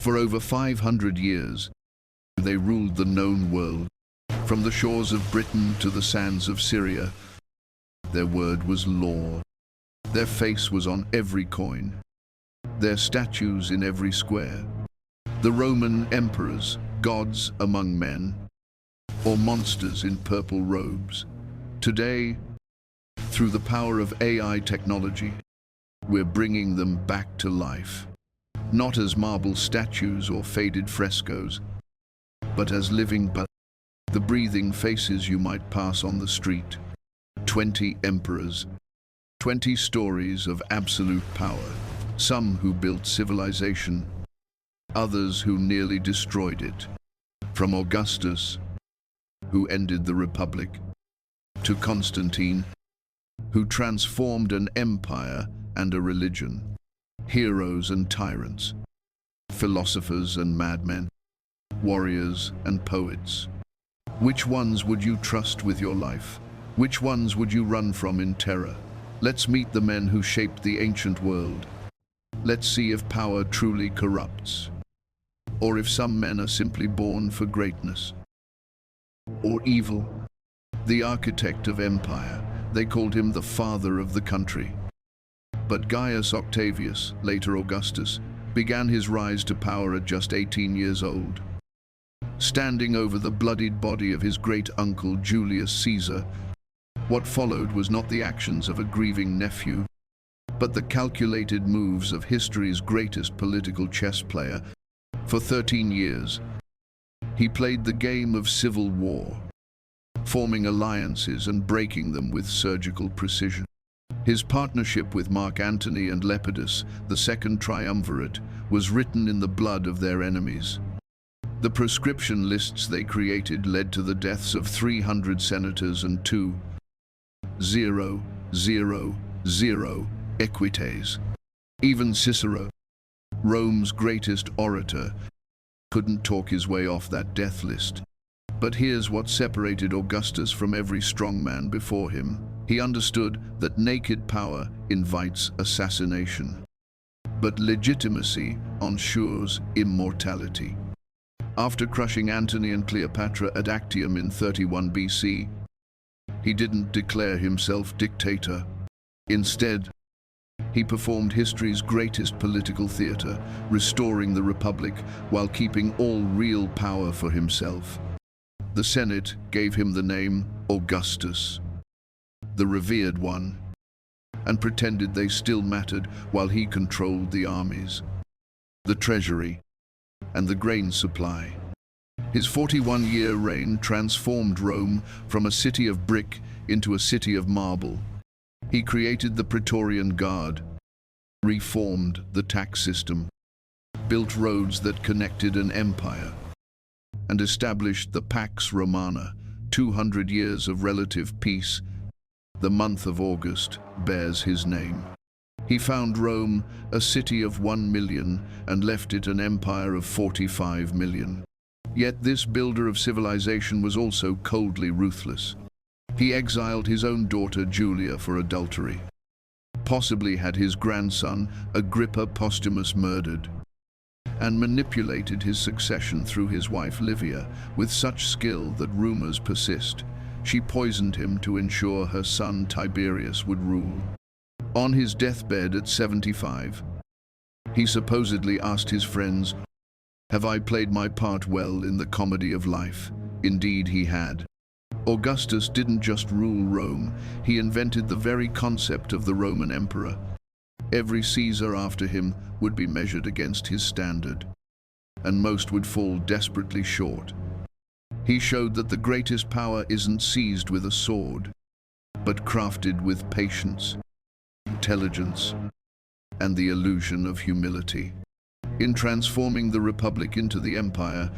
For over 500 years, they ruled the known world. From the shores of Britain to the sands of Syria, their word was law. Their face was on every coin, their statues in every square. The Roman emperors, gods among men, or monsters in purple robes. Today, through the power of AI technology, we're bringing them back to life. Not as marble statues or faded frescoes, but as living the breathing faces you might pass on the street. 20 emperors, 20 stories of absolute power, some who built civilization, others who nearly destroyed it. From Augustus, who ended the Republic, to Constantine, who transformed an empire and a religion. Heroes and tyrants, philosophers and madmen, warriors and poets. Which ones would you trust with your life? Which ones would you run from in terror? Let's meet the men who shaped the ancient world. Let's see if power truly corrupts, or if some men are simply born for greatness or evil. The architect of empire, they called him the father of the country. But Gaius Octavius, later Augustus, began his rise to power at just 18 years old. Standing over the bloodied body of his great-uncle Julius Caesar, what followed was not the actions of a grieving nephew, but the calculated moves of history's greatest political chess player. For 13 years, he played the game of civil war, forming alliances and breaking them with surgical precision. His partnership with Mark Antony and Lepidus, the Second Triumvirate, was written in the blood of their enemies. The proscription lists they created led to the deaths of 300 senators and 2,000 equites. Even Cicero, Rome's greatest orator, couldn't talk his way off that death list. But here's what separated Augustus from every strongman before him. He understood that naked power invites assassination, but legitimacy ensures immortality. After crushing Antony and Cleopatra at Actium in 31 BC, he didn't declare himself dictator. Instead, he performed history's greatest political theater, restoring the Republic while keeping all real power for himself. The Senate gave him the name Augustus, the revered one, and pretended they still mattered while he controlled the armies, the treasury, and the grain supply. His 41-year reign transformed Rome from a city of brick into a city of marble. He created the Praetorian Guard, reformed the tax system, built roads that connected an empire, and established the Pax Romana, 200 years of relative peace. The month of August bears his name. He found Rome a city of 1 million and left it an empire of 45 million. Yet this builder of civilization was also coldly ruthless. He exiled his own daughter Julia for adultery, possibly had his grandson Agrippa Postumus murdered, and manipulated his succession through his wife Livia with such skill that rumors persist. She poisoned him to ensure her son Tiberius would rule. On his deathbed at 75, he supposedly asked his friends, "Have I played my part well in the comedy of life?" Indeed he had. Augustus didn't just rule Rome, he invented the very concept of the Roman emperor. Every Caesar after him would be measured against his standard, and most would fall desperately short. He showed that the greatest power isn't seized with a sword, but crafted with patience, intelligence, and the illusion of humility. In transforming the Republic into the Empire,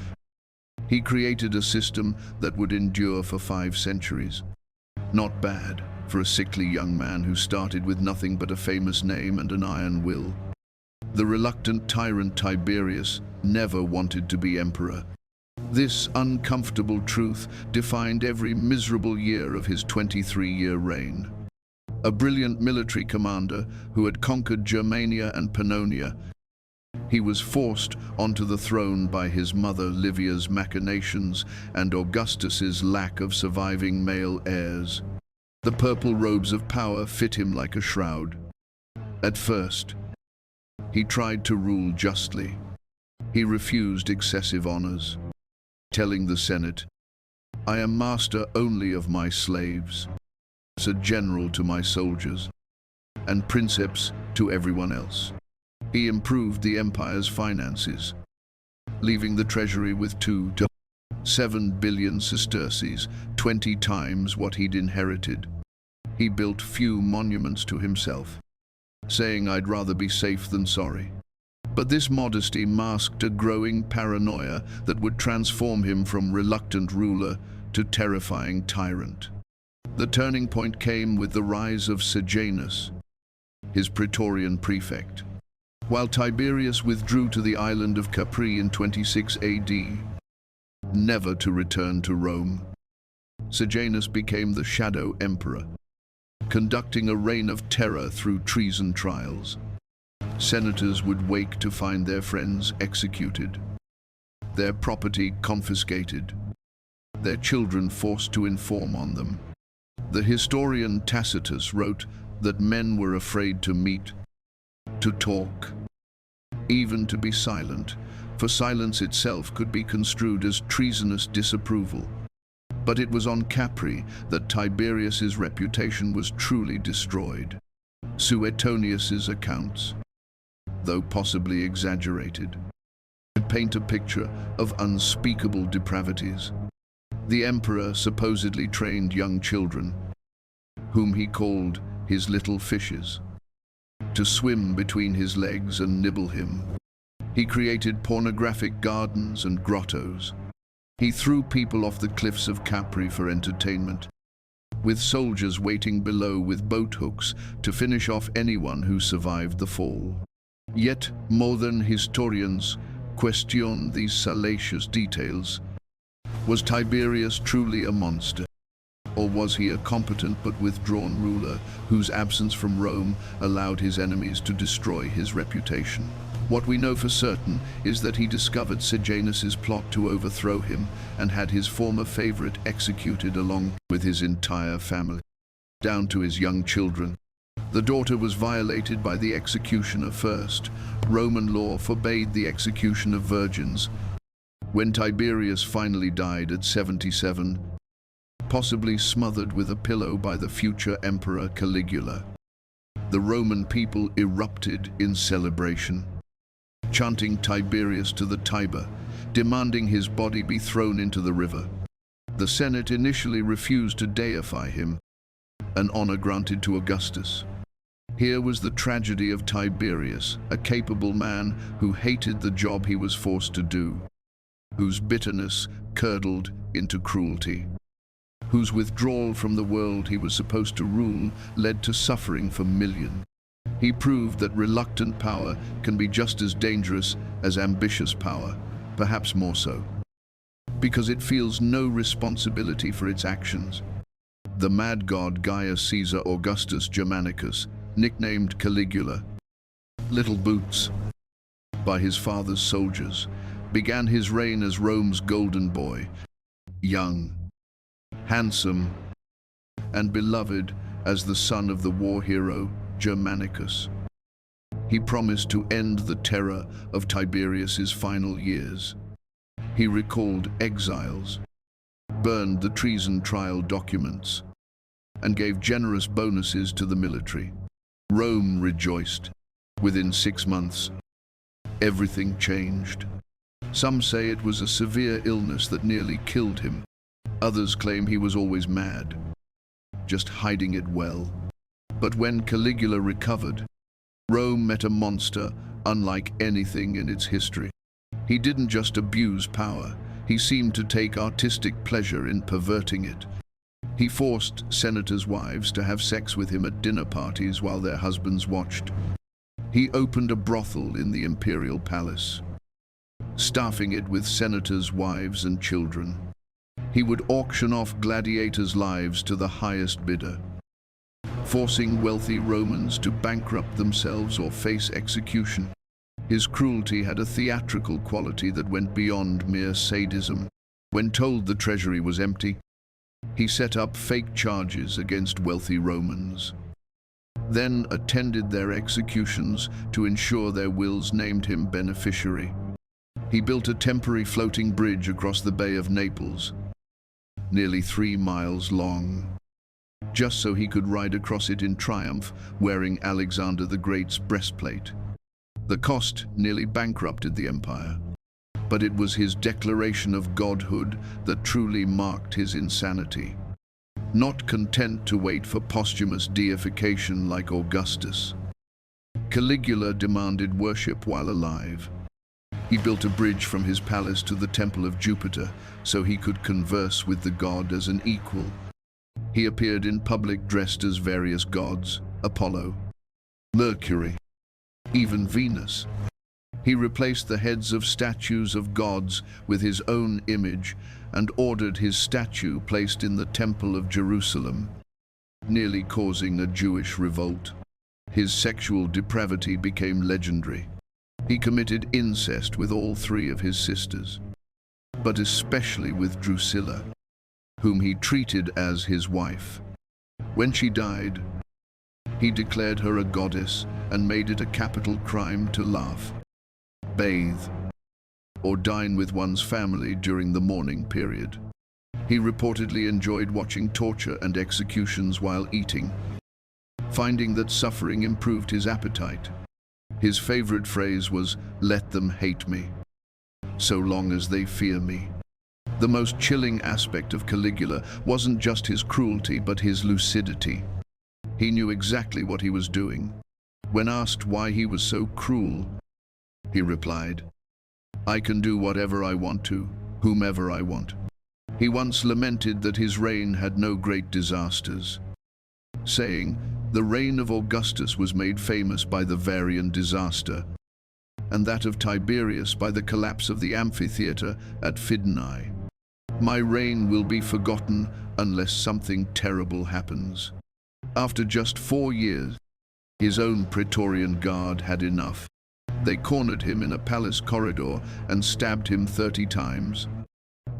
he created a system that would endure for 5 centuries. Not bad for a sickly young man who started with nothing but a famous name and an iron will. The reluctant tyrant Tiberius never wanted to be emperor. This uncomfortable truth defined every miserable year of his 23-year reign. A brilliant military commander who had conquered Germania and Pannonia, He was forced onto the throne by his mother Livia's machinations and Augustus's lack of surviving male heirs. The purple robes of power fit him like a shroud. At first, he tried to rule justly. He refused excessive honors, telling the Senate, "I am master only of my slaves, a general to my soldiers, and Princeps to everyone else." He improved the empire's finances, leaving the treasury with 2 to 7 billion sesterces, 20 times what he'd inherited. He built few monuments to himself, saying, "I'd rather be safe than sorry." But this modesty masked a growing paranoia that would transform him from reluctant ruler to terrifying tyrant. The turning point came with the rise of Sejanus, his praetorian prefect. While Tiberius withdrew to the island of Capri in 26 AD, never to return to Rome, Sejanus became the shadow emperor, conducting a reign of terror through treason trials. Senators would wake to find their friends executed, their property confiscated, their children forced to inform on them. The historian Tacitus wrote that men were afraid to meet, to talk, even to be silent, for silence itself could be construed as treasonous disapproval. But it was on Capri that Tiberius's reputation was truly destroyed. Suetonius's accounts, though possibly exaggerated, paint a picture of unspeakable depravities. The emperor supposedly trained young children, whom he called his little fishes, to swim between his legs and nibble him. He created pornographic gardens and grottos. He threw people off the cliffs of Capri for entertainment, with soldiers waiting below with boat hooks to finish off anyone who survived the fall. Yet modern historians question these salacious details. Was Tiberius truly a monster? Or was he a competent but withdrawn ruler whose absence from Rome allowed his enemies to destroy his reputation? What we know for certain is that he discovered Sejanus's plot to overthrow him and had his former favorite executed along with his entire family, down to his young children. The daughter was violated by the executioner first. Roman law forbade the execution of virgins. When Tiberius finally died at 77, possibly smothered with a pillow by the future emperor Caligula, the Roman people erupted in celebration, chanting Tiberius to the Tiber, demanding his body be thrown into the river. The Senate initially refused to deify him, an honor granted to Augustus. Here was the tragedy of Tiberius, a capable man who hated the job he was forced to do, whose bitterness curdled into cruelty, whose withdrawal from the world he was supposed to rule led to suffering for millions. He proved that reluctant power can be just as dangerous as ambitious power, perhaps more so, because it feels no responsibility for its actions. The mad god Gaius Caesar Augustus Germanicus, nicknamed Caligula, Little Boots, by his father's soldiers, began his reign as Rome's golden boy, young, handsome, and beloved as the son of the war hero Germanicus. He promised to end the terror of Tiberius's final years. He recalled exiles, burned the treason trial documents, and gave generous bonuses to the military. Rome rejoiced. Within 6 months, everything changed. Some say it was a severe illness that nearly killed him. Others claim he was always mad, just hiding it well. But when Caligula recovered, Rome met a monster unlike anything in its history. He didn't just abuse power, he seemed to take artistic pleasure in perverting it. He forced senators' wives to have sex with him at dinner parties while their husbands watched. He opened a brothel in the imperial palace, staffing it with senators' wives and children. He would auction off gladiators' lives to the highest bidder, forcing wealthy Romans to bankrupt themselves or face execution. His cruelty had a theatrical quality that went beyond mere sadism. When told the treasury was empty, he set up fake charges against wealthy Romans, then attended their executions to ensure their wills named him beneficiary. He built a temporary floating bridge across the Bay of Naples, nearly 3 miles long, just so he could ride across it in triumph, wearing Alexander the Great's breastplate. The cost nearly bankrupted the empire, but it was his declaration of godhood that truly marked his insanity. Not content to wait for posthumous deification like Augustus, Caligula demanded worship while alive. He built a bridge from his palace to the temple of Jupiter so he could converse with the god as an equal. He appeared in public dressed as various gods, Apollo, Mercury, even Venus. He replaced the heads of statues of gods with his own image and ordered his statue placed in the Temple of Jerusalem, nearly causing a Jewish revolt. His sexual depravity became legendary. He committed incest with all 3 of his sisters, but especially with Drusilla, whom he treated as his wife. When she died, he declared her a goddess and made it a capital crime to laugh, bathe, or dine with one's family during the mourning period. He reportedly enjoyed watching torture and executions while eating, finding that suffering improved his appetite. His favorite phrase was, "Let them hate me, so long as they fear me." The most chilling aspect of Caligula wasn't just his cruelty, but his lucidity. He knew exactly what he was doing. When asked why he was so cruel, he replied, "I can do whatever I want to, whomever I want." He once lamented that his reign had no great disasters, saying, "The reign of Augustus was made famous by the Varian disaster, and that of Tiberius by the collapse of the amphitheater at Fidenae. My reign will be forgotten unless something terrible happens." After just 4 years, his own Praetorian Guard had enough. They cornered him in a palace corridor and stabbed him 30 times.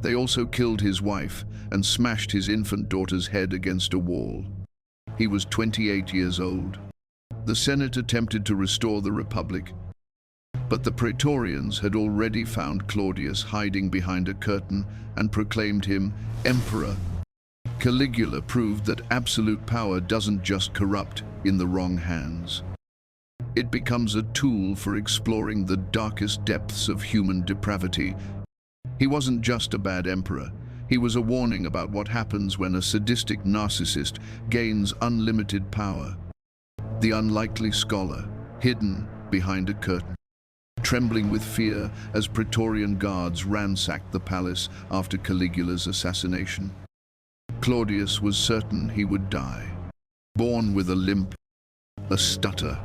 They also killed his wife and smashed his infant daughter's head against a wall. He was 28 years old. The Senate attempted to restore the Republic, but the Praetorians had already found Claudius hiding behind a curtain and proclaimed him emperor. Caligula proved that absolute power doesn't just corrupt in the wrong hands. It becomes a tool for exploring the darkest depths of human depravity. He wasn't just a bad emperor. He was a warning about what happens when a sadistic narcissist gains unlimited power. The unlikely scholar, hidden behind a curtain, trembling with fear as Praetorian guards ransacked the palace after Caligula's assassination. Claudius was certain he would die, born with a limp, a stutter,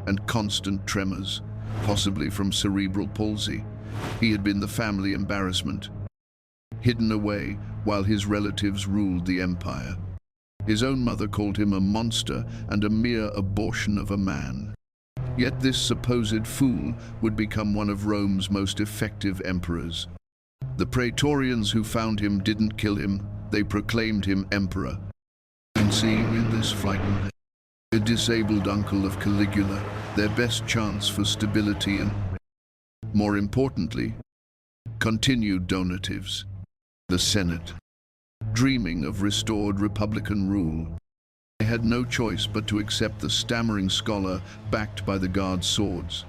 and constant tremors, possibly from cerebral palsy. He had been the family embarrassment, hidden away while his relatives ruled the empire. His own mother called him a monster and a mere abortion of a man. Yet this supposed fool would become one of Rome's most effective emperors. The Praetorians who found him didn't kill him, they proclaimed him emperor. And seeing in this frightened, a disabled uncle of Caligula, their best chance for stability and, more importantly, continued donatives. The Senate, dreaming of restored republican rule, they had no choice but to accept the stammering scholar backed by the guards' swords.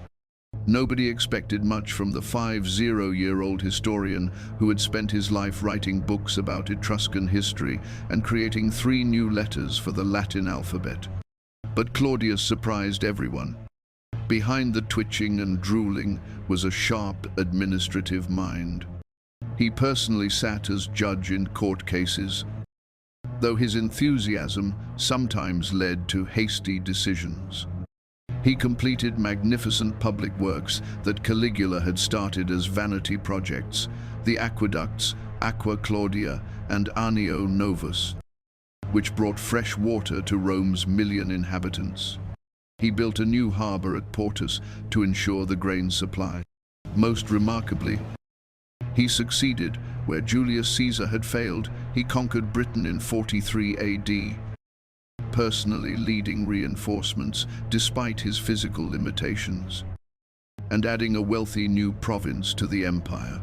Nobody expected much from the 50-year-old historian who had spent his life writing books about Etruscan history and creating 3 new letters for the Latin alphabet. But Claudius surprised everyone. Behind the twitching and drooling was a sharp administrative mind. He personally sat as judge in court cases, though his enthusiasm sometimes led to hasty decisions. He completed magnificent public works that Caligula had started as vanity projects, the aqueducts Aqua Claudia and Anio Novus, which brought fresh water to Rome's 1 million inhabitants. He built a new harbor at Portus to ensure the grain supply. Most remarkably, he succeeded where Julius Caesar had failed. He conquered Britain in 43 AD, personally leading reinforcements despite his physical limitations, and adding a wealthy new province to the empire.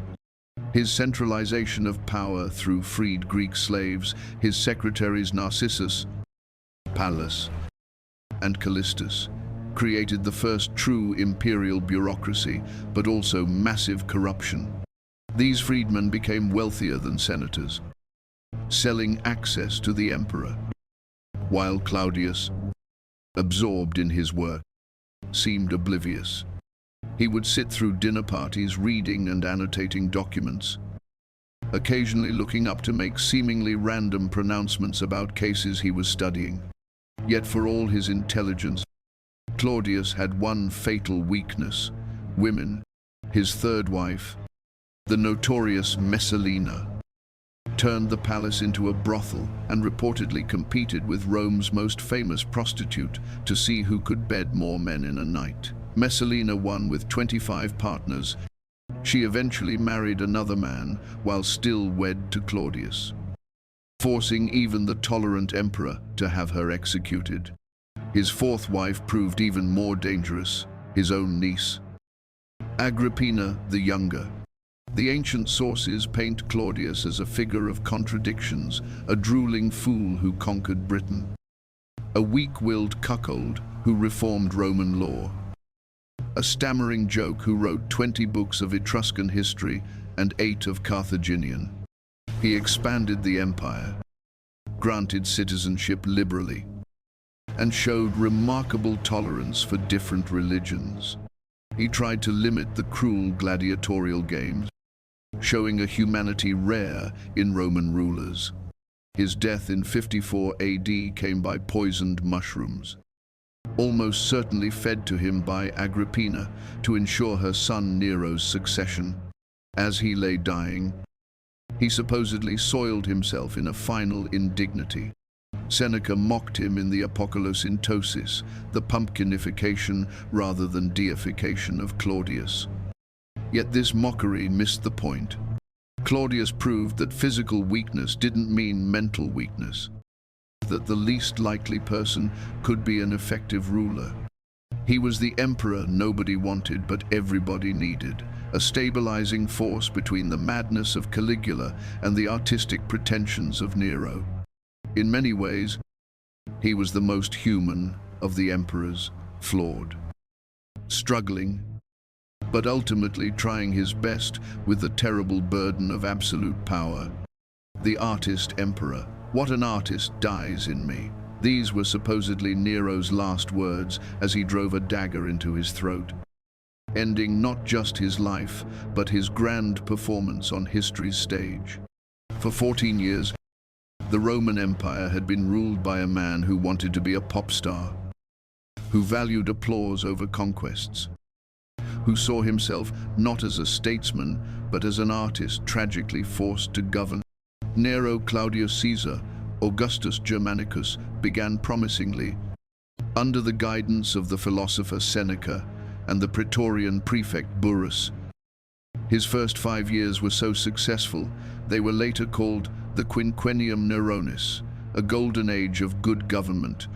His centralization of power through freed Greek slaves, his secretaries Narcissus, Pallas, and Callistus, created the first true imperial bureaucracy, but also massive corruption. These freedmen became wealthier than senators, selling access to the emperor, while Claudius, absorbed in his work, seemed oblivious. He would sit through dinner parties reading and annotating documents, occasionally looking up to make seemingly random pronouncements about cases he was studying. Yet for all his intelligence, Claudius had one fatal weakness: women. His third wife, the notorious Messalina, turned the palace into a brothel and reportedly competed with Rome's most famous prostitute to see who could bed more men in a night. Messalina won with 25 partners. She eventually married another man while still wed to Claudius, forcing even the tolerant emperor to have her executed. His fourth wife proved even more dangerous, his own niece, Agrippina the Younger. The ancient sources paint Claudius as a figure of contradictions, a drooling fool who conquered Britain, a weak-willed cuckold who reformed Roman law, a stammering joke who wrote 20 books of Etruscan history and 8 of Carthaginian. He expanded the empire, granted citizenship liberally, and showed remarkable tolerance for different religions. He tried to limit the cruel gladiatorial games, showing a humanity rare in Roman rulers. His death in 54 AD came by poisoned mushrooms, almost certainly fed to him by Agrippina to ensure her son Nero's succession. As he lay dying, he supposedly soiled himself in a final indignity. Seneca mocked him in the Apocolocyntosis, the pumpkinification rather than deification of Claudius. Yet this mockery missed the point. Claudius proved that physical weakness didn't mean mental weakness, that the least likely person could be an effective ruler. He was the emperor nobody wanted but everybody needed, a stabilizing force between the madness of Caligula and the artistic pretensions of Nero. In many ways, he was the most human of the emperors, flawed, struggling, but ultimately trying his best with the terrible burden of absolute power. The artist emperor. What an artist dies in me. These were supposedly Nero's last words as he drove a dagger into his throat, ending not just his life, but his grand performance on history's stage. For 14 years, the Roman Empire had been ruled by a man who wanted to be a pop star, who valued applause over conquests, who saw himself not as a statesman, but as an artist tragically forced to govern. Nero, Claudius Caesar, Augustus Germanicus began promisingly, under the guidance of the philosopher Seneca and the Praetorian prefect Burrus. His first 5 years were so successful, they were later called the Quinquennium Neronis, a golden age of good government.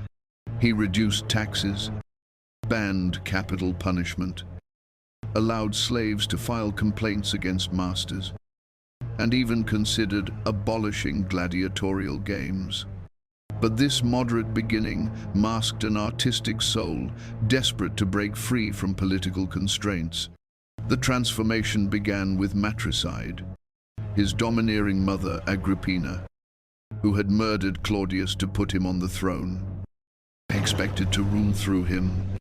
He reduced taxes, banned capital punishment, allowed slaves to file complaints against masters, and even considered abolishing gladiatorial games. But this moderate beginning masked an artistic soul desperate to break free from political constraints. The transformation began with matricide. His domineering mother, Agrippina, who had murdered Claudius to put him on the throne, expected to rule through him.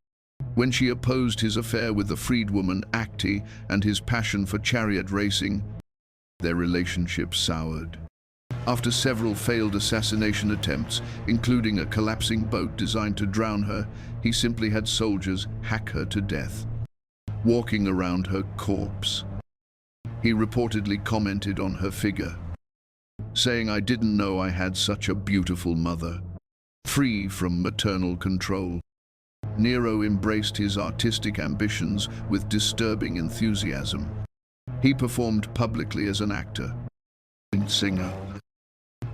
When she opposed his affair with the freedwoman Acte and his passion for chariot racing, their relationship soured. After several failed assassination attempts, including a collapsing boat designed to drown her, he simply had soldiers hack her to death, walking around her corpse. He reportedly commented on her figure, saying, "I didn't know I had such a beautiful mother, free from maternal control." Nero embraced his artistic ambitions with disturbing enthusiasm. He performed publicly as an actor, singer,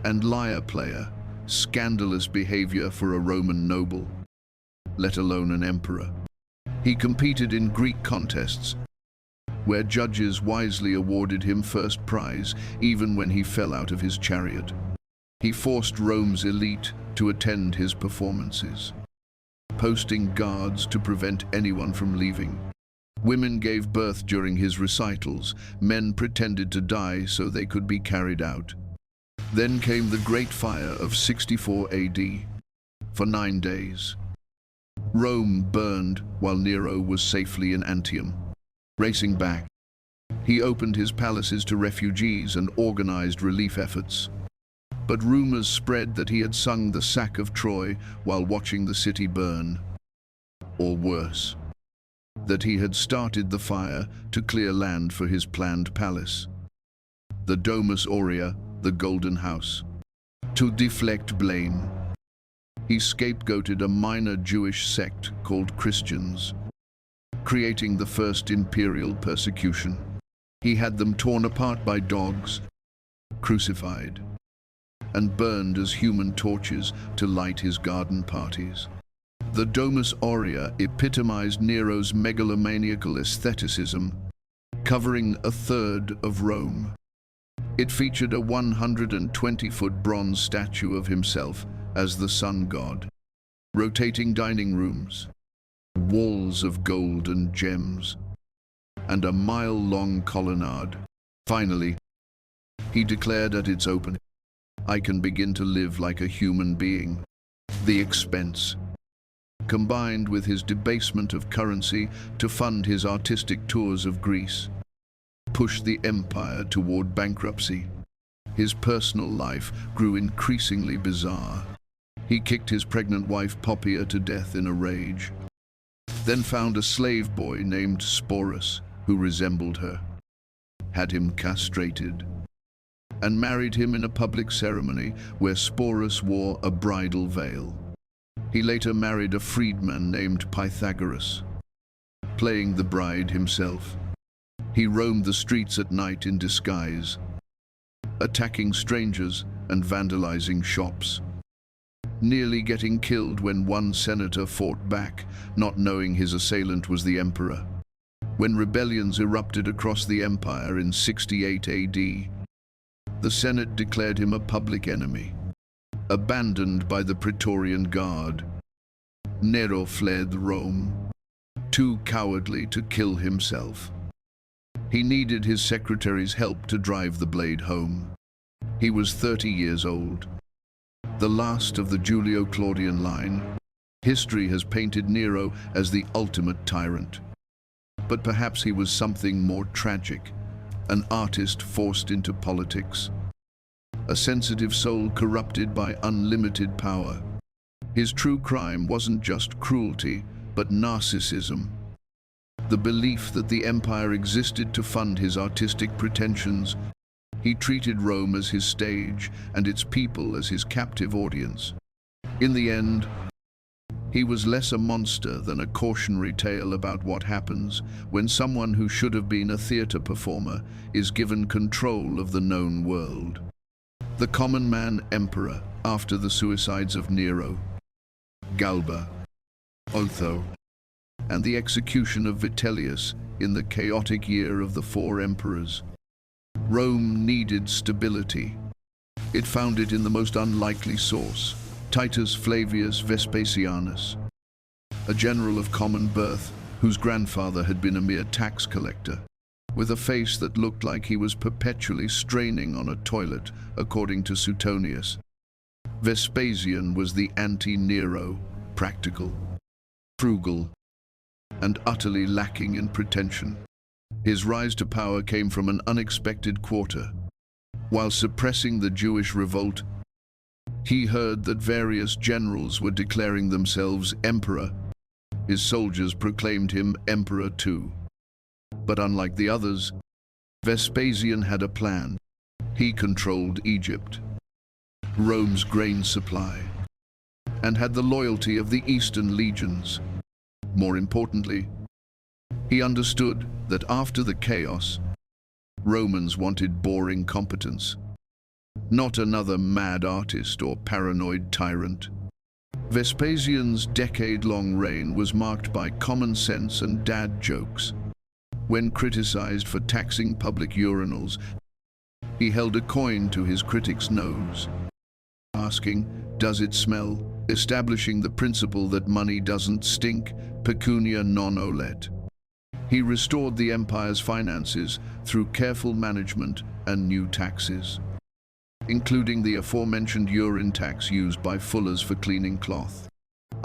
and lyre player, scandalous behavior for a Roman noble, let alone an emperor. He competed in Greek contests, where judges wisely awarded him first prize even when he fell out of his chariot. He forced Rome's elite to attend his performances, posting guards to prevent anyone from leaving. Women gave birth during his recitals. Men pretended to die so they could be carried out. Then came the Great Fire of 64 AD. For 9 days, Rome burned while Nero was safely in Antium. Racing back, he opened his palaces to refugees and organized relief efforts. But rumors spread that he had sung the sack of Troy while watching the city burn. Or worse, that he had started the fire to clear land for his planned palace, the Domus Aurea, the Golden House. To deflect blame, he scapegoated a minor Jewish sect called Christians, creating the first imperial persecution. He had them torn apart by dogs, crucified, and burned as human torches to light his garden parties. The Domus Aurea epitomized Nero's megalomaniacal aestheticism, covering a third of Rome. It featured a 120-foot bronze statue of himself as the sun god, rotating dining rooms, walls of gold and gems, and a mile-long colonnade. Finally, he declared at its opening, "I can begin to live like a human being." The expense, combined with his debasement of currency to fund his artistic tours of Greece, pushed the empire toward bankruptcy. His personal life grew increasingly bizarre. He kicked his pregnant wife Poppaea to death in a rage, then found a slave boy named Sporus who resembled her, had him castrated, and married him in a public ceremony where Sporus wore a bridal veil. He later married a freedman named Pythagoras, playing the bride himself. He roamed the streets at night in disguise, attacking strangers and vandalizing shops, nearly getting killed when one senator fought back, not knowing his assailant was the emperor. When rebellions erupted across the empire in 68 AD, the Senate declared him a public enemy. Abandoned by the Praetorian Guard, Nero fled Rome, too cowardly to kill himself. He needed his secretary's help to drive the blade home. He was 30 years old, the last of the Julio-Claudian line. History has painted Nero as the ultimate tyrant. But perhaps he was something more tragic, an artist forced into politics, a sensitive soul corrupted by unlimited power. His true crime wasn't just cruelty, but narcissism. The belief that the empire existed to fund his artistic pretensions. He treated Rome as his stage and its people as his captive audience. In the end, he was less a monster than a cautionary tale about what happens when someone who should have been a theater performer is given control of the known world. The common man emperor after the suicides of Nero, Galba, Otho, and the execution of Vitellius in the chaotic year of the 4 emperors. Rome needed stability. It found it in the most unlikely source, Titus Flavius Vespasianus, a general of common birth whose grandfather had been a mere tax collector, with a face that looked like he was perpetually straining on a toilet, according to Suetonius. Vespasian was the anti-Nero, practical, frugal, and utterly lacking in pretension. His rise to power came from an unexpected quarter. While suppressing the Jewish revolt, he heard that various generals were declaring themselves emperor. His soldiers proclaimed him emperor too. But unlike the others, Vespasian had a plan. He controlled Egypt, Rome's grain supply, and had the loyalty of the Eastern legions. More importantly, he understood that after the chaos, Romans wanted boring competence, not another mad artist or paranoid tyrant. Vespasian's decade-long reign was marked by common sense and dad jokes. When criticized for taxing public urinals, he held a coin to his critic's nose, asking, "Does it smell?" establishing the principle that money doesn't stink, pecunia non olet. He restored the empire's finances through careful management and new taxes, including the aforementioned urine tax used by fullers for cleaning cloth.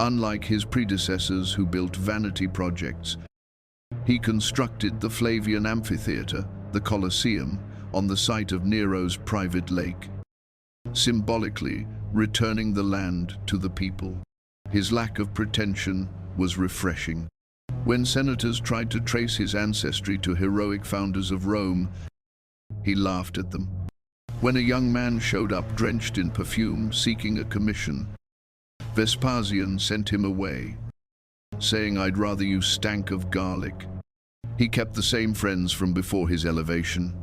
Unlike his predecessors who built vanity projects, he constructed the Flavian amphitheater, the Colosseum, on the site of Nero's private lake, symbolically returning the land to the people. His lack of pretension was refreshing. When senators tried to trace his ancestry to heroic founders of Rome, he laughed at them. When a young man showed up drenched in perfume seeking a commission, Vespasian sent him away, saying, "I'd rather you stank of garlic." He kept the same friends from before his elevation,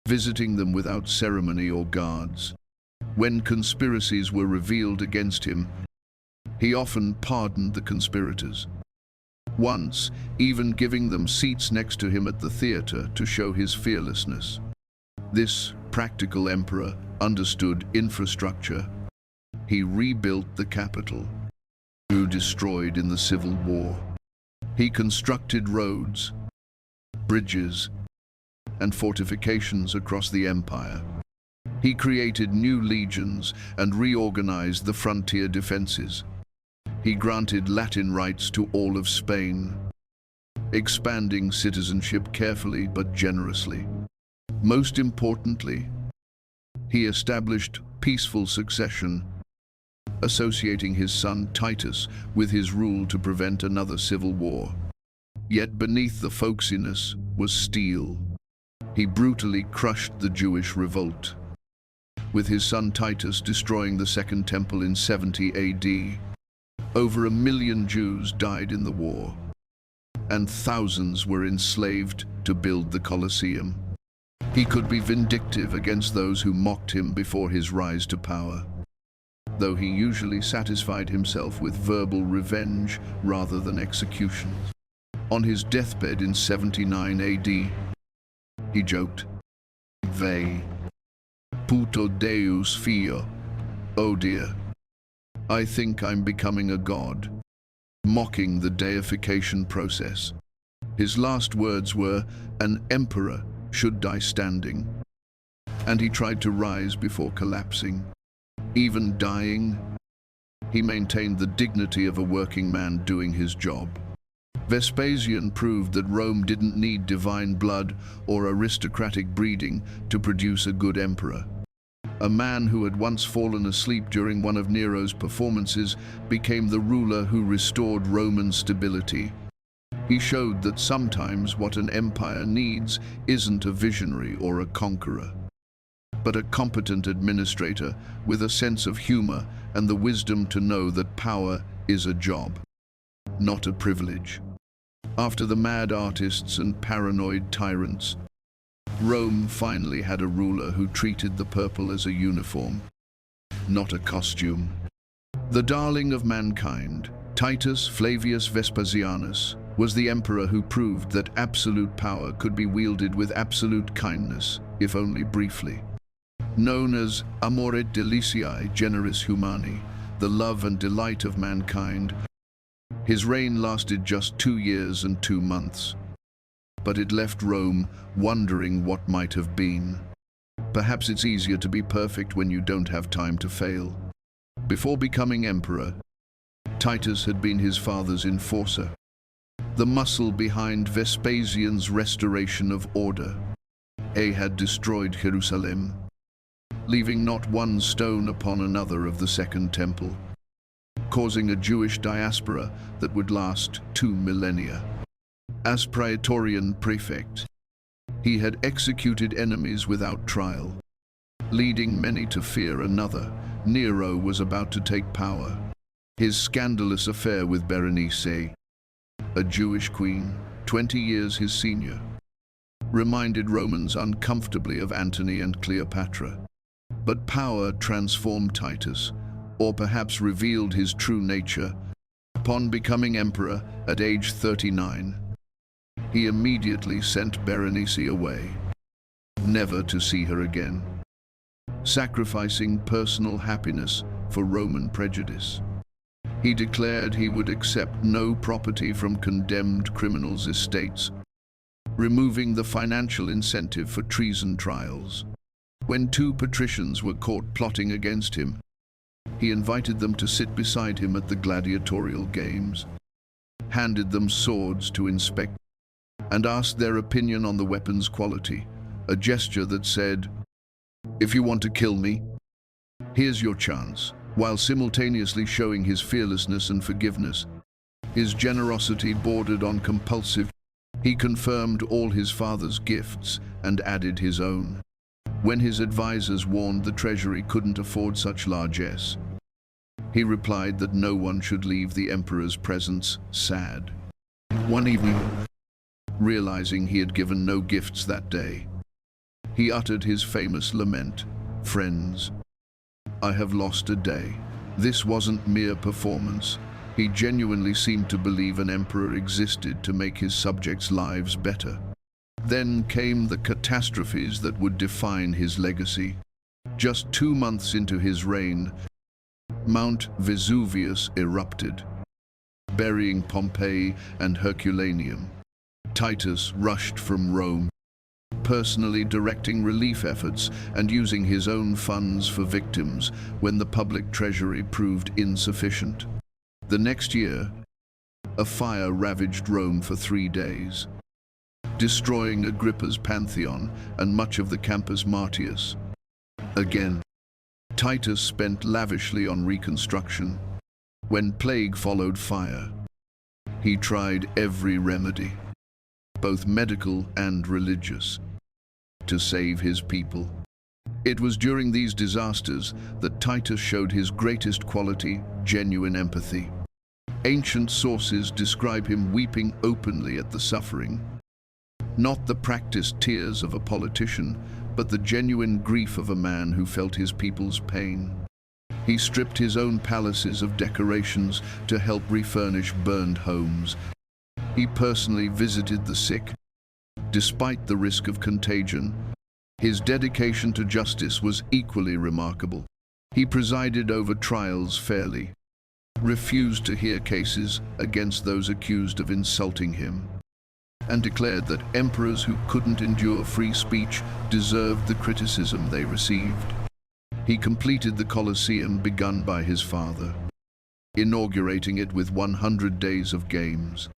visiting them without ceremony or guards. When conspiracies were revealed against him, he often pardoned the conspirators, once even giving them seats next to him at the theater to show his fearlessness. This practical emperor understood infrastructure. He rebuilt the capital, who destroyed in the Civil War. He constructed roads, bridges, and fortifications across the empire. He created new legions and reorganized the frontier defenses. He granted Latin rights to all of Spain, expanding citizenship carefully but generously. Most importantly, he established peaceful succession, associating his son Titus with his rule to prevent another civil war. Yet beneath the folksiness was steel. He brutally crushed the Jewish revolt, with his son Titus destroying the Second Temple in 70 AD. Over 1 million Jews died in the war, and thousands were enslaved to build the Colosseum. He could be vindictive against those who mocked him before his rise to power, though he usually satisfied himself with verbal revenge rather than execution. On his deathbed in 79 AD, he joked, "Ve puto Deus fio, oh dear, I think I'm becoming a god," mocking the deification process. His last words were, "An emperor should die standing," and he tried to rise before collapsing. Even dying, he maintained the dignity of a working man doing his job. Vespasian proved that Rome didn't need divine blood or aristocratic breeding to produce a good emperor. A man who had once fallen asleep during one of Nero's performances became the ruler who restored Roman stability. He showed that sometimes what an empire needs isn't a visionary or a conqueror, but a competent administrator with a sense of humor and the wisdom to know that power is a job, not a privilege. After the mad artists and paranoid tyrants, Rome finally had a ruler who treated the purple as a uniform, not a costume. The darling of mankind, Titus Flavius Vespasianus, was the emperor who proved that absolute power could be wielded with absolute kindness, if only briefly. Known as Amore Deliciae Generis Humani, the love and delight of mankind, his reign lasted just 2 years and 2 months. But it left Rome wondering what might have been. Perhaps it's easier to be perfect when you don't have time to fail. Before becoming emperor, Titus had been his father's enforcer, the muscle behind Vespasian's restoration of order. He had destroyed Jerusalem, leaving not one stone upon another of the Second Temple, causing a Jewish diaspora that would last 2 millennia. As Praetorian prefect, he had executed enemies without trial, leading many to fear another. Nero was about to take power. His scandalous affair with Berenice, a Jewish queen, 20 years his senior, reminded Romans uncomfortably of Antony and Cleopatra. But power transformed Titus, or perhaps revealed his true nature. Upon becoming emperor at age 39, he immediately sent Berenice away, never to see her again, sacrificing personal happiness for Roman prejudice. He declared he would accept no property from condemned criminals' estates, removing the financial incentive for treason trials. When two patricians were caught plotting against him, he invited them to sit beside him at the gladiatorial games, handed them swords to inspect, and asked their opinion on the weapon's quality, a gesture that said, "If you want to kill me, here's your chance," while simultaneously showing his fearlessness and forgiveness. His generosity bordered on compulsive. He confirmed all his father's gifts and added his own. When his advisors warned the treasury couldn't afford such largesse, he replied that no one should leave the emperor's presence sad. One evening, realizing he had given no gifts that day, he uttered his famous lament, "Friends, I have lost a day." This wasn't mere performance. He genuinely seemed to believe an emperor existed to make his subjects' lives better. Then came the catastrophes that would define his legacy. Just 2 months into his reign, Mount Vesuvius erupted, burying Pompeii and Herculaneum. Titus rushed from Rome, personally directing relief efforts and using his own funds for victims when the public treasury proved insufficient. The next year, a fire ravaged Rome for 3 days, destroying Agrippa's Pantheon and much of the Campus Martius. Again, Titus spent lavishly on reconstruction. When plague followed fire, he tried every remedy, both medical and religious, to save his people. It was during these disasters that Titus showed his greatest quality, genuine empathy. Ancient sources describe him weeping openly at the suffering, not the practiced tears of a politician, but the genuine grief of a man who felt his people's pain. He stripped his own palaces of decorations to help refurnish burned homes. He personally visited the sick, despite the risk of contagion. His dedication to justice was equally remarkable. He presided over trials fairly, refused to hear cases against those accused of insulting him, and declared that emperors who couldn't endure free speech deserved the criticism they received. He completed the Colosseum begun by his father, inaugurating it with 100 days of games.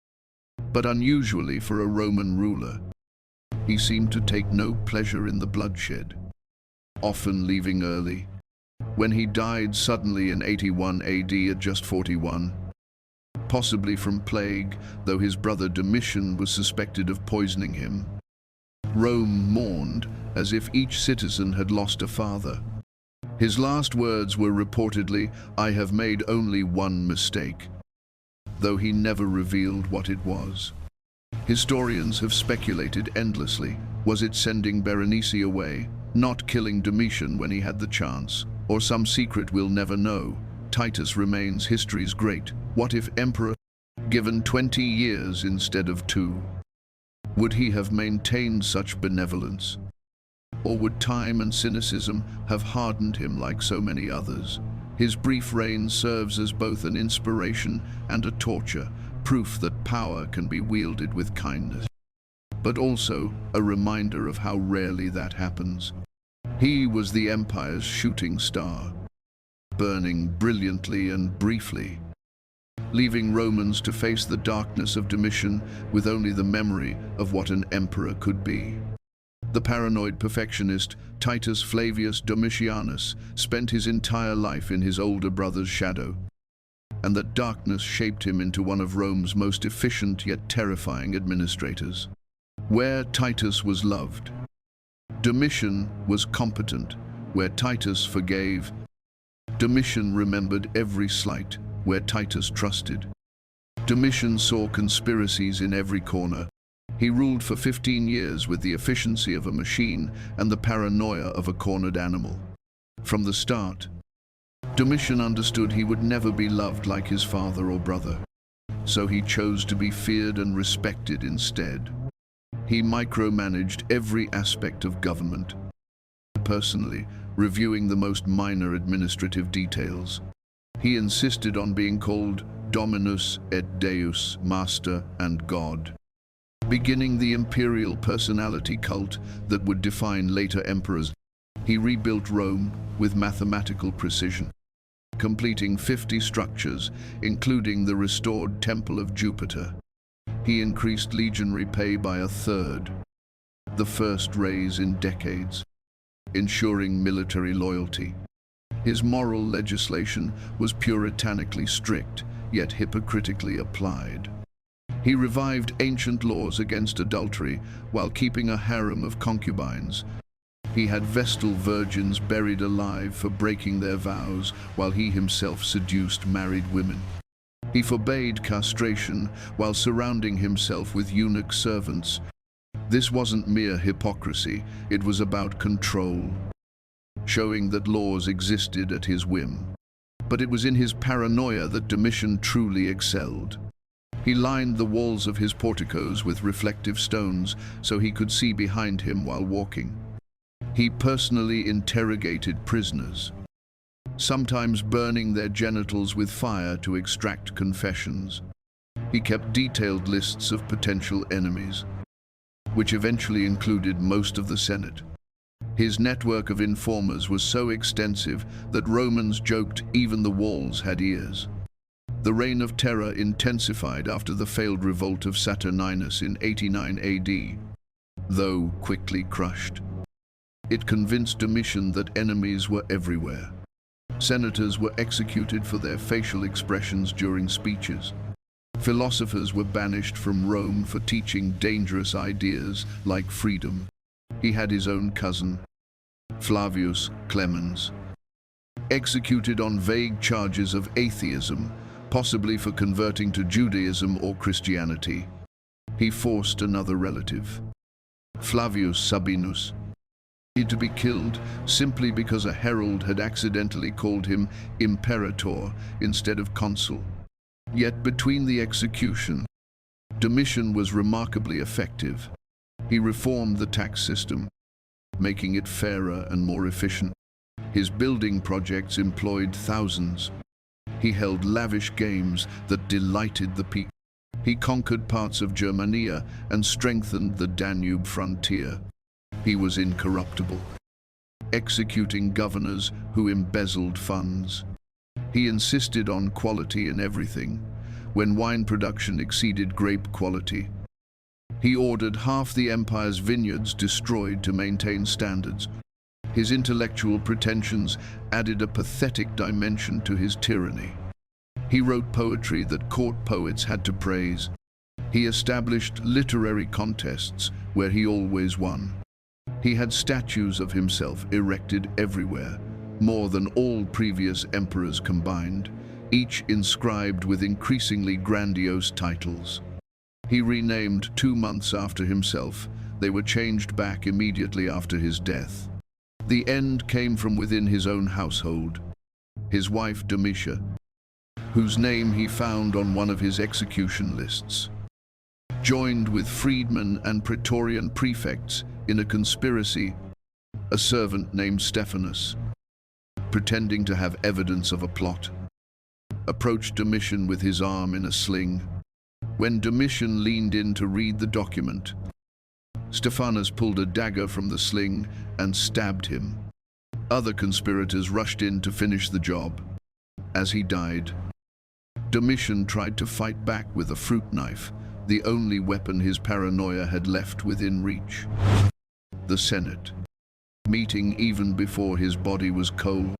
But unusually for a Roman ruler, he seemed to take no pleasure in the bloodshed, often leaving early. When he died suddenly in 81 AD at just 41, possibly from plague, though his brother Domitian was suspected of poisoning him, Rome mourned as if each citizen had lost a father. His last words were reportedly, "I have made only one mistake," though he never revealed what it was. Historians have speculated endlessly. Was it sending Berenice away, not killing Domitian when he had the chance, or some secret we'll never know? Titus remains history's great. What if emperor, given 20 years instead of 2? Would he have maintained such benevolence? Or would time and cynicism have hardened him like so many others? His brief reign serves as both an inspiration and a torture, proof that power can be wielded with kindness, but also a reminder of how rarely that happens. He was the empire's shooting star, burning brilliantly and briefly, leaving Romans to face the darkness of Domitian with only the memory of what an emperor could be. The paranoid perfectionist Titus Flavius Domitianus spent his entire life in his older brother's shadow, and that darkness shaped him into one of Rome's most efficient yet terrifying administrators. Where Titus was loved, Domitian was competent. Where Titus forgave, Domitian remembered every slight. Where Titus trusted, Domitian saw conspiracies in every corner. He ruled for 15 years with the efficiency of a machine and the paranoia of a cornered animal. From the start, Domitian understood he would never be loved like his father or brother, so he chose to be feared and respected instead. He micromanaged every aspect of government, personally reviewing the most minor administrative details. He insisted on being called Dominus et Deus, Master and God, beginning the imperial personality cult that would define later emperors. He rebuilt Rome with mathematical precision, completing 50 structures, including the restored Temple of Jupiter. He increased legionary pay by a third, the first raise in decades, ensuring military loyalty. His moral legislation was puritanically strict, yet hypocritically applied. He revived ancient laws against adultery while keeping a harem of concubines. He had Vestal virgins buried alive for breaking their vows, while he himself seduced married women. He forbade castration while surrounding himself with eunuch servants. This wasn't mere hypocrisy, it was about control, showing that laws existed at his whim. But it was in his paranoia that Domitian truly excelled. He lined the walls of his porticos with reflective stones so he could see behind him while walking. He personally interrogated prisoners, sometimes burning their genitals with fire to extract confessions. He kept detailed lists of potential enemies, which eventually included most of the Senate. His network of informers was so extensive that Romans joked even the walls had ears. The reign of terror intensified after the failed revolt of Saturninus in 89 AD, though quickly crushed. It convinced Domitian that enemies were everywhere. Senators were executed for their facial expressions during speeches. Philosophers were banished from Rome for teaching dangerous ideas like freedom. He had his own cousin, Flavius Clemens, executed on vague charges of atheism, possibly for converting to Judaism or Christianity. He forced another relative, Flavius Sabinus, to be killed simply because a herald had accidentally called him imperator instead of consul. Yet between the execution, Domitian was remarkably effective. He reformed the tax system, making it fairer and more efficient. His building projects employed thousands. He held lavish games that delighted the people. He conquered parts of Germania and strengthened the Danube frontier. He was incorruptible, executing governors who embezzled funds. He insisted on quality in everything. When wine production exceeded grape quality, he ordered half the empire's vineyards destroyed to maintain standards. His intellectual pretensions added a pathetic dimension to his tyranny. He wrote poetry that court poets had to praise. He established literary contests where he always won. He had statues of himself erected everywhere, more than all previous emperors combined, each inscribed with increasingly grandiose titles. He renamed 2 months after himself. They were changed back immediately after his death. The end came from within his own household. His wife Domitia, whose name he found on one of his execution lists, joined with freedmen and praetorian prefects in a conspiracy. A servant named Stephanus, pretending to have evidence of a plot, approached Domitian with his arm in a sling. When Domitian leaned in to read the document, Stephanus pulled a dagger from the sling and stabbed him. Other conspirators rushed in to finish the job. As he died, Domitian tried to fight back with a fruit knife, the only weapon his paranoia had left within reach. The Senate, meeting even before his body was cold,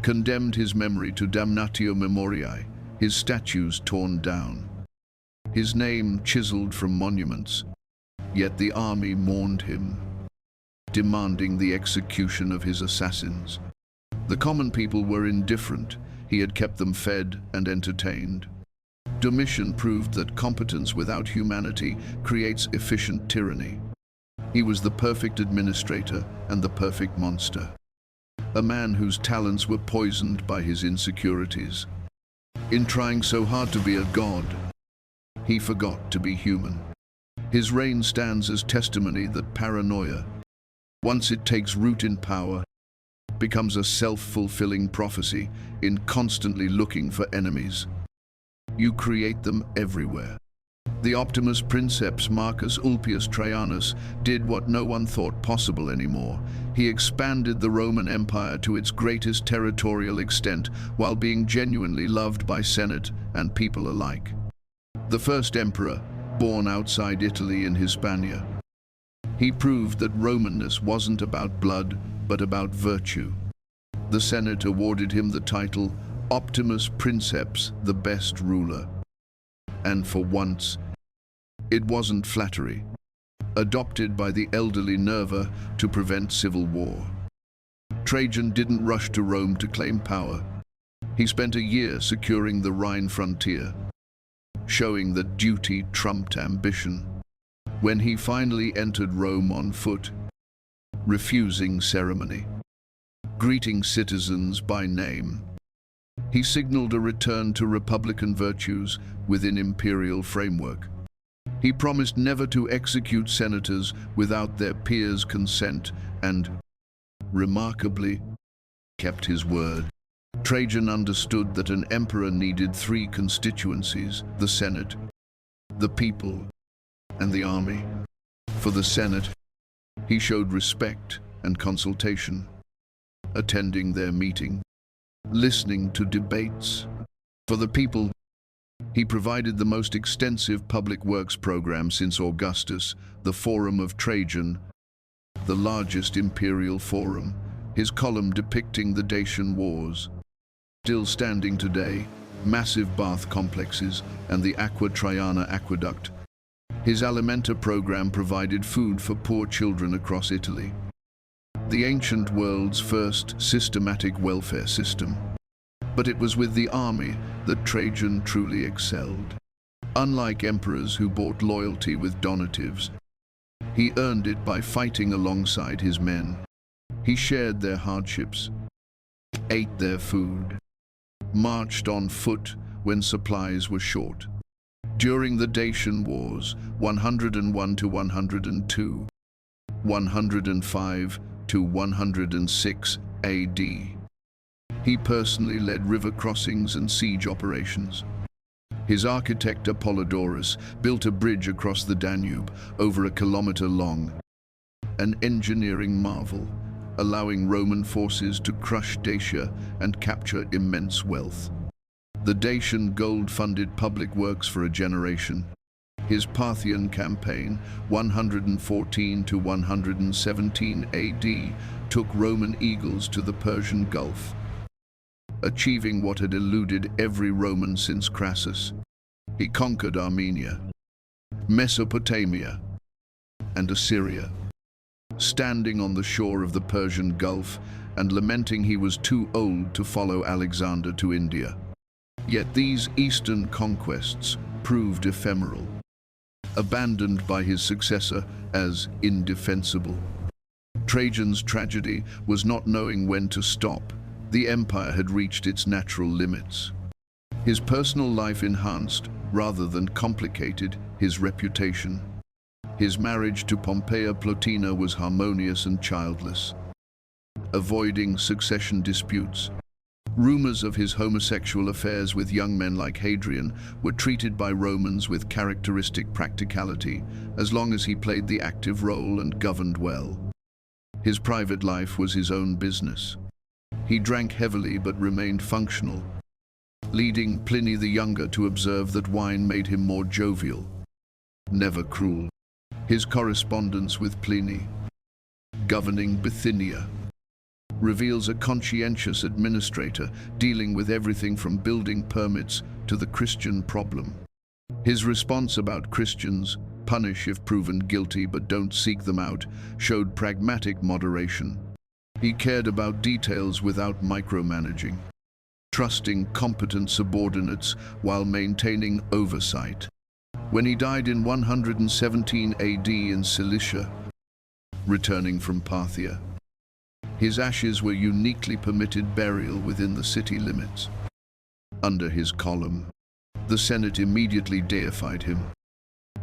condemned his memory to damnatio memoriae, his statues torn down, his name chiseled from monuments. Yet the army mourned him, demanding the execution of his assassins. The common people were indifferent. He had kept them fed and entertained. Domitian proved that competence without humanity creates efficient tyranny. He was the perfect administrator and the perfect monster. A man whose talents were poisoned by his insecurities. In trying so hard to be a god, he forgot to be human. His reign stands as testimony that paranoia, once it takes root in power, becomes a self-fulfilling prophecy in constantly looking for enemies. You create them everywhere. The Optimus Princeps Marcus Ulpius Trajanus did what no one thought possible anymore. He expanded the Roman Empire to its greatest territorial extent while being genuinely loved by Senate and people alike. The first emperor, born outside Italy in Hispania. He proved that Romanness wasn't about blood, but about virtue. The Senate awarded him the title Optimus Princeps, the best ruler. And for once, it wasn't flattery, adopted by the elderly Nerva to prevent civil war. Trajan didn't rush to Rome to claim power. He spent a year securing the Rhine frontier, showing that duty trumped ambition. When he finally entered Rome on foot, refusing ceremony, greeting citizens by name, he signaled a return to republican virtues within imperial framework. He promised never to execute senators without their peers' consent and, remarkably, kept his word. Trajan understood that an emperor needed three constituencies: the Senate, the people, and the army. For the Senate, he showed respect and consultation, attending their meeting, listening to debates. For the people, he provided the most extensive public works program since Augustus, the Forum of Trajan, the largest imperial forum, his column depicting the Dacian Wars. Still standing today, massive bath complexes and the Aqua Traiana aqueduct. His Alimenta program provided food for poor children across Italy. The ancient world's first systematic welfare system. But it was with the army that Trajan truly excelled. Unlike emperors who bought loyalty with donatives, he earned it by fighting alongside his men. He shared their hardships, ate their food, marched on foot when supplies were short. During the Dacian Wars, 101 to 102, 105 to 106 AD, he personally led river crossings and siege operations. His architect Apollodorus built a bridge across the Danube, over a kilometer long, an engineering marvel, allowing Roman forces to crush Dacia and capture immense wealth. The Dacian gold funded public works for a generation. His Parthian campaign, 114 to 117 AD, took Roman eagles to the Persian Gulf, achieving what had eluded every Roman since Crassus. He conquered Armenia, Mesopotamia, and Assyria, standing on the shore of the Persian Gulf and lamenting he was too old to follow Alexander to India. Yet these eastern conquests proved ephemeral, abandoned by his successor as indefensible. Trajan's tragedy was not knowing when to stop. The empire had reached its natural limits. His personal life enhanced, rather than complicated, his reputation. His marriage to Pompeia Plotina was harmonious and childless, avoiding succession disputes. Rumors of his homosexual affairs with young men like Hadrian were treated by Romans with characteristic practicality, as long as he played the active role and governed well. His private life was his own business. He drank heavily but remained functional, leading Pliny the Younger to observe that wine made him more jovial, never cruel. His correspondence with Pliny, governing Bithynia, reveals a conscientious administrator dealing with everything from building permits to the Christian problem. His response about Christians, punish if proven guilty but don't seek them out, showed pragmatic moderation. He cared about details without micromanaging. trusting competent subordinates while maintaining oversight. When he died in 117 AD in Cilicia, returning from Parthia, his ashes were uniquely permitted burial within the city limits. Under his column, the Senate immediately deified him,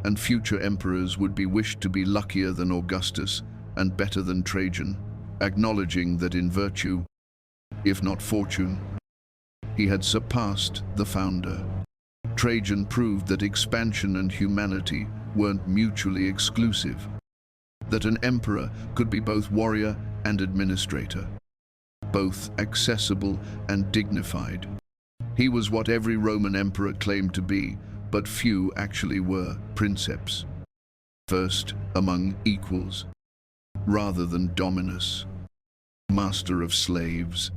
and future emperors would be wished to be luckier than Augustus and better than Trajan, acknowledging that in virtue, if not fortune, he had surpassed the founder. Trajan proved that expansion and humanity weren't mutually exclusive, that an emperor could be both warrior and administrator, both accessible and dignified. He was what every Roman emperor claimed to be, but few actually were: Princeps, first among equals, rather than Dominus, master of slaves.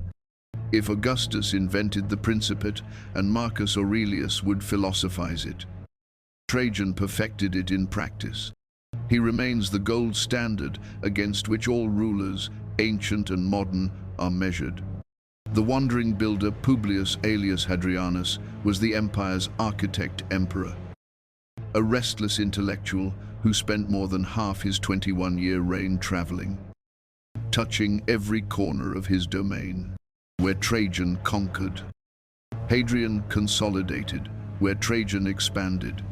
If Augustus invented the Principate and Marcus Aurelius would philosophize it, Trajan perfected it in practice. He remains the gold standard against which all rulers, ancient and modern, are measured. The wandering builder Publius alias Hadrianus was the empire's architect-emperor, a restless intellectual who spent more than half his 21-year reign traveling, touching every corner of his domain. Where Trajan conquered, Hadrian consolidated; where Trajan expanded,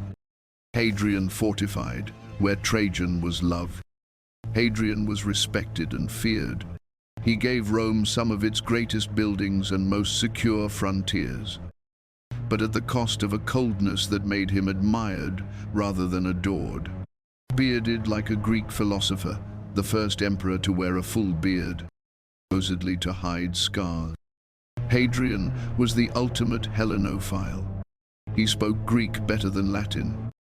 Hadrian fortified; where Trajan was loved, Hadrian was respected and feared. He gave Rome some of its greatest buildings and most secure frontiers, but at the cost of a coldness that made him admired rather than adored. Bearded like a Greek philosopher, the first emperor to wear a full beard, supposedly to hide scars, Hadrian was the ultimate Hellenophile. He spoke Greek better than Latin,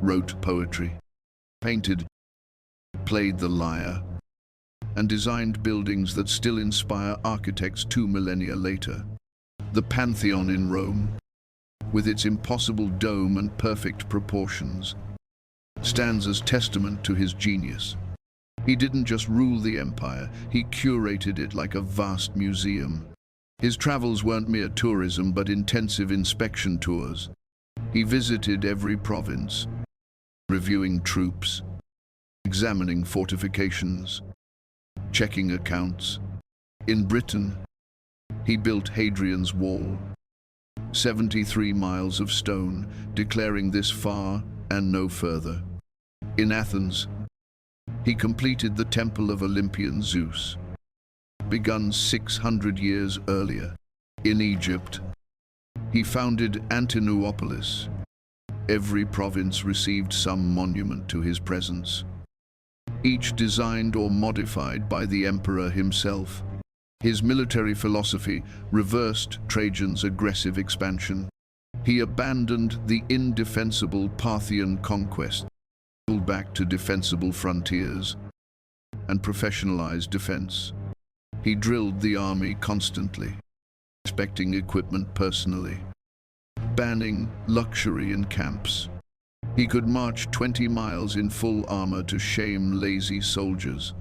wrote poetry, painted, played the lyre, and designed buildings that still inspire architects 2 millennia later. The Pantheon in Rome, with its impossible dome and perfect proportions, stands as testament to his genius. He didn't just rule the empire, he curated it like a vast museum. His travels weren't mere tourism, but intensive inspection tours. He visited every province, reviewing troops, examining fortifications, checking accounts. In Britain, he built Hadrian's Wall, 73 miles of stone, declaring this far and no further. In Athens, he completed the temple of Olympian Zeus, begun 600 years earlier. In Egypt, he founded Antinopolis. Every province received some monument to his presence, each designed or modified by the emperor himself. His military philosophy reversed Trajan's aggressive expansion. He abandoned the indefensible Parthian conquest, pulled back to defensible frontiers, and professionalized defense. He drilled the army constantly, inspecting equipment personally, banning luxury in camps. He could march 20 miles in full armor to shame lazy soldiers.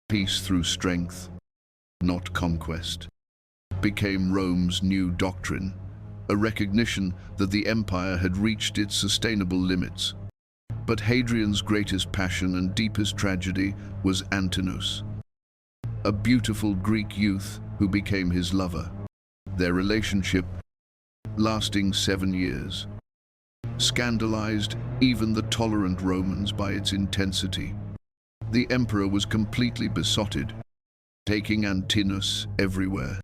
Peace through strength, not conquest, became Rome's new doctrine, a recognition that the empire had reached its sustainable limits. But Hadrian's greatest passion and deepest tragedy was Antinous, a beautiful Greek youth who became his lover. Their relationship, lasting 7 years, scandalized even the tolerant Romans by its intensity. The emperor was completely besotted, taking Antinous everywhere,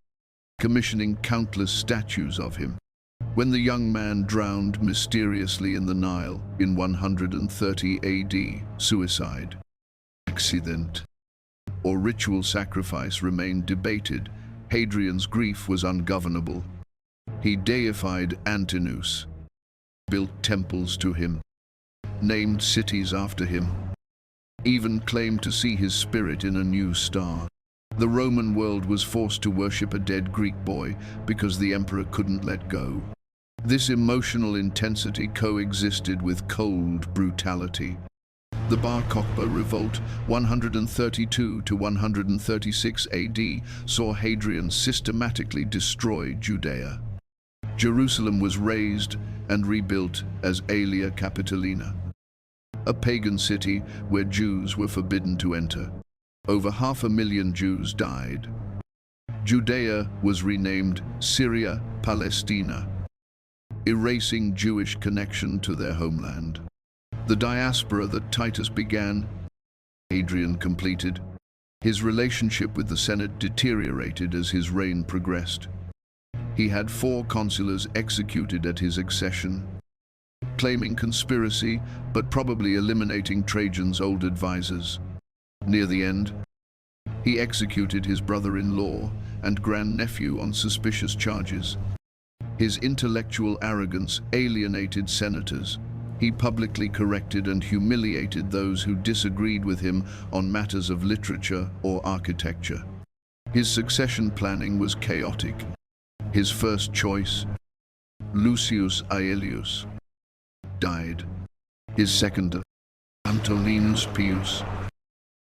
commissioning countless statues of him. When the young man drowned mysteriously in the Nile in 130 AD, suicide, accident, or ritual sacrifice remained debated, Hadrian's grief was ungovernable. He deified Antinous, built temples to him, named cities after him, even claimed to see his spirit in a new star. The Roman world was forced to worship a dead Greek boy because the emperor couldn't let go. This emotional intensity coexisted with cold brutality. The Bar Kokhba revolt, 132 to 136 AD, saw Hadrian systematically destroy Judea. Jerusalem was razed and rebuilt as Aelia Capitolina, a pagan city where Jews were forbidden to enter. Over 500,000 Jews died. Judea was renamed Syria Palestina, erasing Jewish connection to their homeland. The diaspora that Titus began, Hadrian completed. His relationship with the Senate deteriorated as his reign progressed. He had 4 consulars executed at his accession, claiming conspiracy but probably eliminating Trajan's old advisors. Near the end, he executed his brother-in-law and grandnephew on suspicious charges. His intellectual arrogance alienated senators. He publicly corrected and humiliated those who disagreed with him on matters of literature or architecture. His succession planning was chaotic. His first choice, Lucius Aelius, died. His second, Antoninus Pius,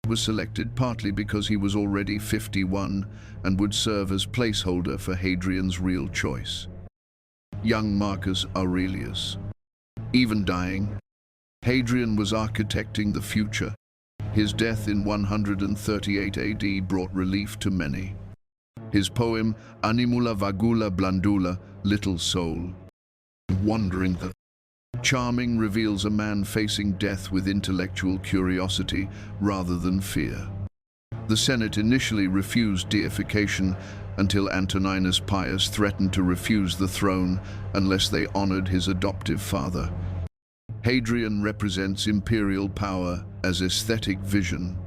was selected partly because he was already 51 and would serve as placeholder for Hadrian's real choice. Young Marcus Aurelius. Even dying, Hadrian was architecting the future. His death in 138 AD brought relief to many. His poem, Animula Vagula Blandula, Little Soul, Wandering the Charming, reveals a man facing death with intellectual curiosity rather than fear. The Senate initially refused deification until Antoninus Pius threatened to refuse the throne unless they honored his adoptive father. Hadrian represents imperial power as aesthetic vision.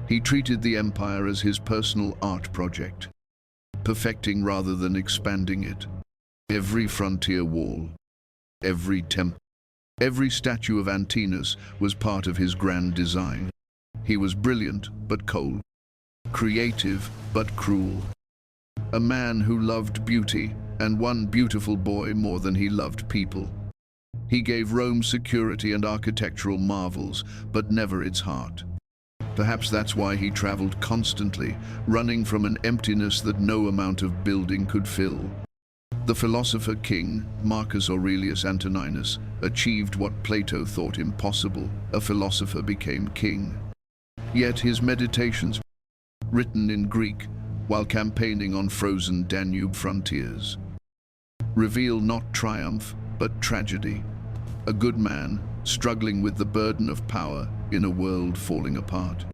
He treated the empire as his personal art project, perfecting rather than expanding it. Every frontier wall, every temple, every statue of Antinous was part of his grand design. He was brilliant but cold, creative but cruel. A man who loved beauty and one beautiful boy more than he loved people. He gave Rome security and architectural marvels, but never its heart. Perhaps that's why he traveled constantly, running from an emptiness that no amount of building could fill. The philosopher king, Marcus Aurelius Antoninus, achieved what Plato thought impossible. A philosopher became king. Yet his meditations, written in Greek while campaigning on frozen Danube frontiers, reveal not triumph, but tragedy. A good man, struggling with the burden of power in a world falling apart.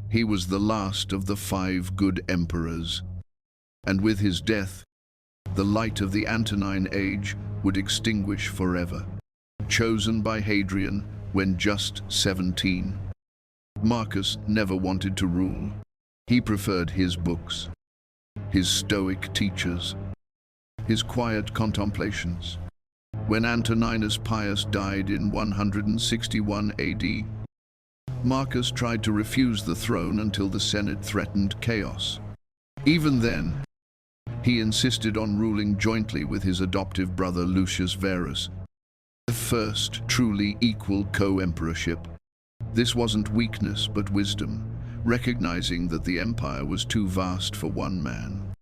He was the last of the 5 good emperors, and with his death, the light of the Antonine age would extinguish forever. Chosen by Hadrian when just 17, Marcus never wanted to rule. He preferred his books, his stoic teachers, his quiet contemplations. When Antoninus Pius died in 161 AD, Marcus tried to refuse the throne until the Senate threatened chaos. Even then, he insisted on ruling jointly with his adoptive brother Lucius Verus, the first truly equal co-emperorship. This wasn't weakness but wisdom, recognizing that the empire was too vast for one man.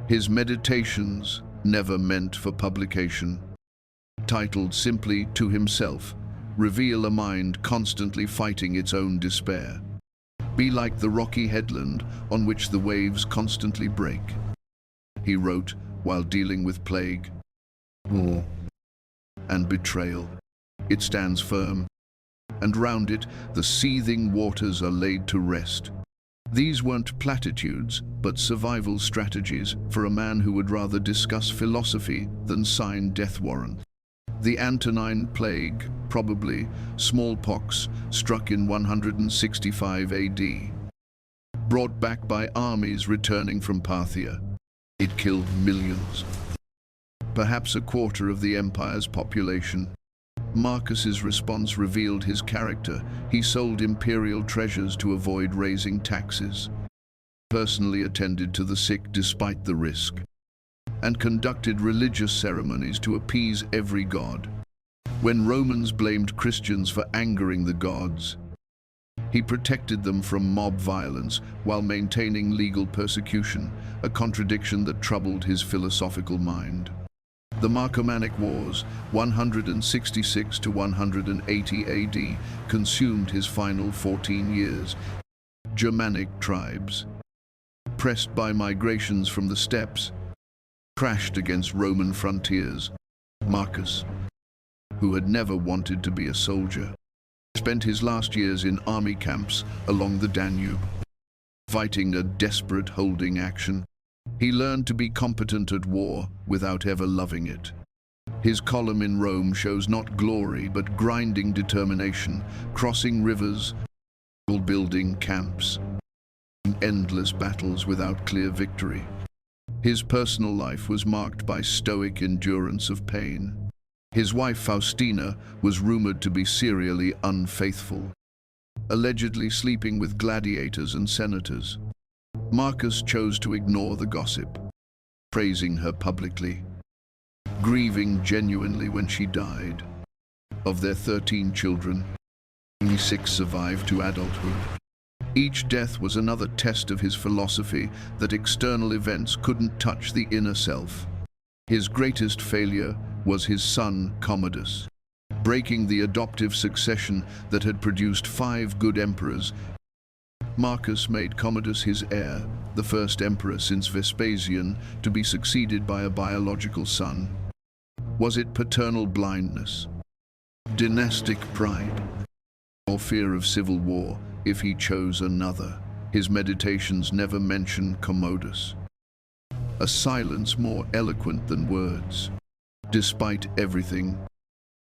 His meditations, never meant for publication, titled simply To Himself, reveal a mind constantly fighting its own despair. Be like the rocky headland on which the waves constantly break. He wrote while dealing with plague, war, and betrayal. It stands firm, and round it the seething waters are laid to rest. These weren't platitudes, but survival strategies for a man who would rather discuss philosophy than sign death warrants. The Antonine Plague, probably smallpox, struck in 165 AD, brought back by armies returning from Parthia. It killed millions, perhaps a quarter of the empire's population. Marcus's response revealed his character. He sold imperial treasures to avoid raising taxes, personally attended to the sick despite the risk, and conducted religious ceremonies to appease every god. When Romans blamed Christians for angering the gods, he protected them from mob violence while maintaining legal persecution, a contradiction that troubled his philosophical mind. The Marcomannic Wars, 166 to 180 AD, consumed his final 14 years. Germanic tribes, pressed by migrations from the steppes, crashed against Roman frontiers. Marcus, who had never wanted to be a soldier, spent his last years in army camps along the Danube, fighting a desperate holding action. He learned to be competent at war without ever loving it. His column in Rome shows not glory but grinding determination, crossing rivers, building camps, endless battles without clear victory. His personal life was marked by stoic endurance of pain. His wife Faustina was rumored to be serially unfaithful, allegedly sleeping with gladiators and senators. Marcus chose to ignore the gossip, praising her publicly, grieving genuinely when she died. Of their 13 children, only 6 survived to adulthood. Each death was another test of his philosophy that external events couldn't touch the inner self. His greatest failure was his son Commodus, breaking the adoptive succession that had produced 5 good emperors. Marcus made Commodus his heir, the first emperor since Vespasian to be succeeded by a biological son. Was it paternal blindness, dynastic pride, or fear of civil war if he chose another? His meditations never mention Commodus, a silence more eloquent than words. Despite everything,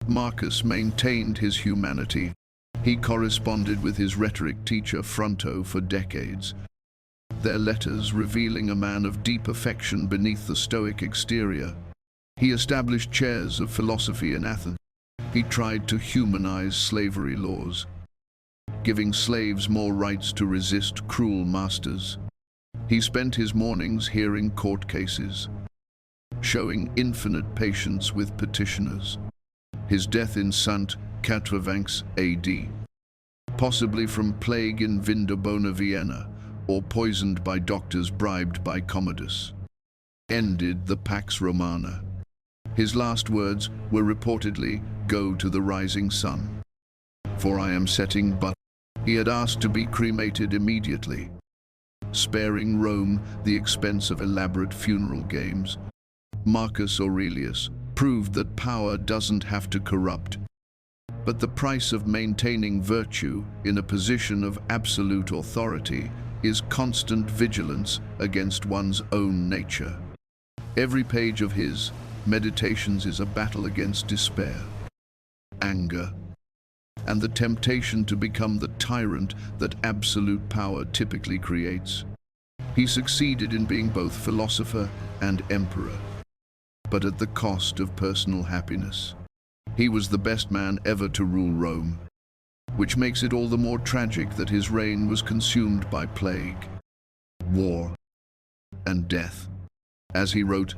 Marcus maintained his humanity. He corresponded with his rhetoric teacher Fronto for decades, their letters revealing a man of deep affection beneath the stoic exterior. He established chairs of philosophy in Athens. He tried to humanize slavery laws, giving slaves more rights to resist cruel masters. He spent his mornings hearing court cases, showing infinite patience with petitioners. His death in St. Quatervanx AD, possibly from plague in Vindobona, Vienna, or poisoned by doctors bribed by Commodus, ended the Pax Romana. His last words were reportedly, "Go to the rising sun, for I am setting but." He had asked to be cremated immediately, sparing Rome the expense of elaborate funeral games. Marcus Aurelius proved that power doesn't have to corrupt, but the price of maintaining virtue in a position of absolute authority is constant vigilance against one's own nature. Every page of his Meditations is a battle against despair, anger, and the temptation to become the tyrant that absolute power typically creates. He succeeded in being both philosopher and emperor, but at the cost of personal happiness. He was the best man ever to rule Rome, which makes it all the more tragic that his reign was consumed by plague, war, and death. As he wrote,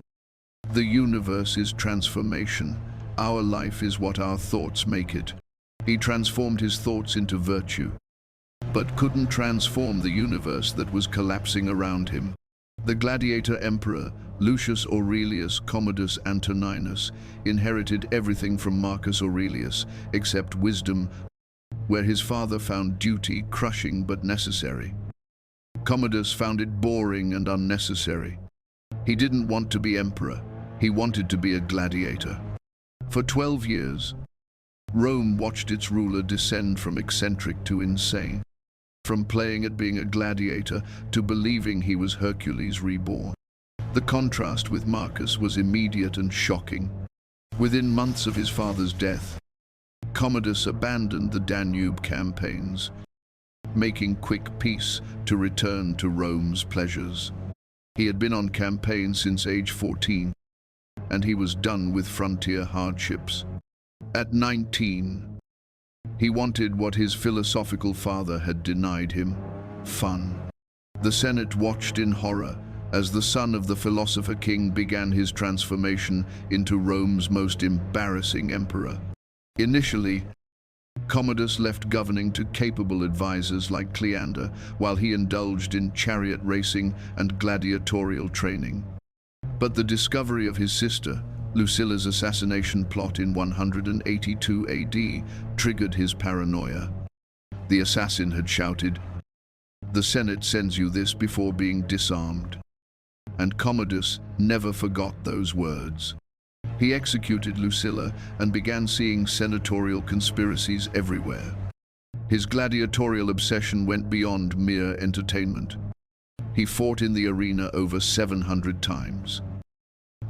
"The universe is transformation. Our life is what our thoughts make it." He transformed his thoughts into virtue, but couldn't transform the universe that was collapsing around him. The gladiator emperor, Lucius Aurelius Commodus Antoninus, inherited everything from Marcus Aurelius except wisdom, where his father found duty crushing but necessary. Commodus found it boring and unnecessary. He didn't want to be emperor. He wanted to be a gladiator. For 12 years, Rome watched its ruler descend from eccentric to insane, from playing at being a gladiator to believing he was Hercules reborn. The contrast with Marcus was immediate and shocking. Within months of his father's death, Commodus abandoned the Danube campaigns, making quick peace to return to Rome's pleasures. He had been on campaign since age 14, and he was done with frontier hardships. At 19, he wanted what his philosophical father had denied him: fun. The Senate watched in horror as the son of the philosopher king began his transformation into Rome's most embarrassing emperor. Initially, Commodus left governing to capable advisors like Cleander, while he indulged in chariot racing and gladiatorial training. But the discovery of his sister, Lucilla's assassination plot in 182 AD triggered his paranoia. The assassin had shouted, "The Senate sends you this," before being disarmed. And Commodus never forgot those words. He executed Lucilla and began seeing senatorial conspiracies everywhere. His gladiatorial obsession went beyond mere entertainment. He fought in the arena over 700 times.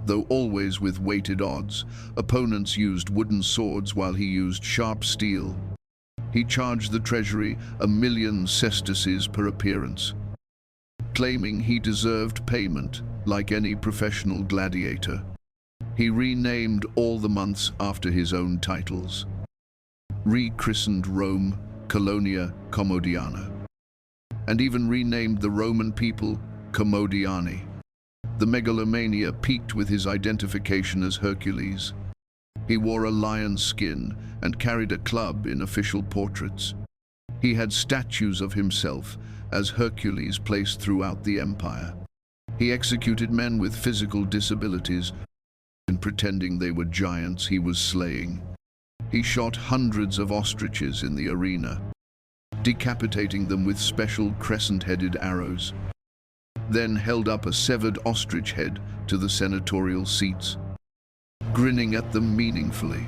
Though always with weighted odds, opponents used wooden swords while he used sharp steel. He charged the treasury 1,000,000 sesterces per appearance, claiming he deserved payment like any professional gladiator. He renamed all the months after his own titles, rechristened Rome Colonia Commodiana, and even renamed the Roman people Commodiani. The megalomania peaked with his identification as Hercules. He wore a lion's skin and carried a club in official portraits. He had statues of himself as Hercules placed throughout the empire. He executed men with physical disabilities and pretending they were giants he was slaying. He shot hundreds of ostriches in the arena, decapitating them with special crescent-headed arrows, then held up a severed ostrich head to the senatorial seats, grinning at them meaningfully.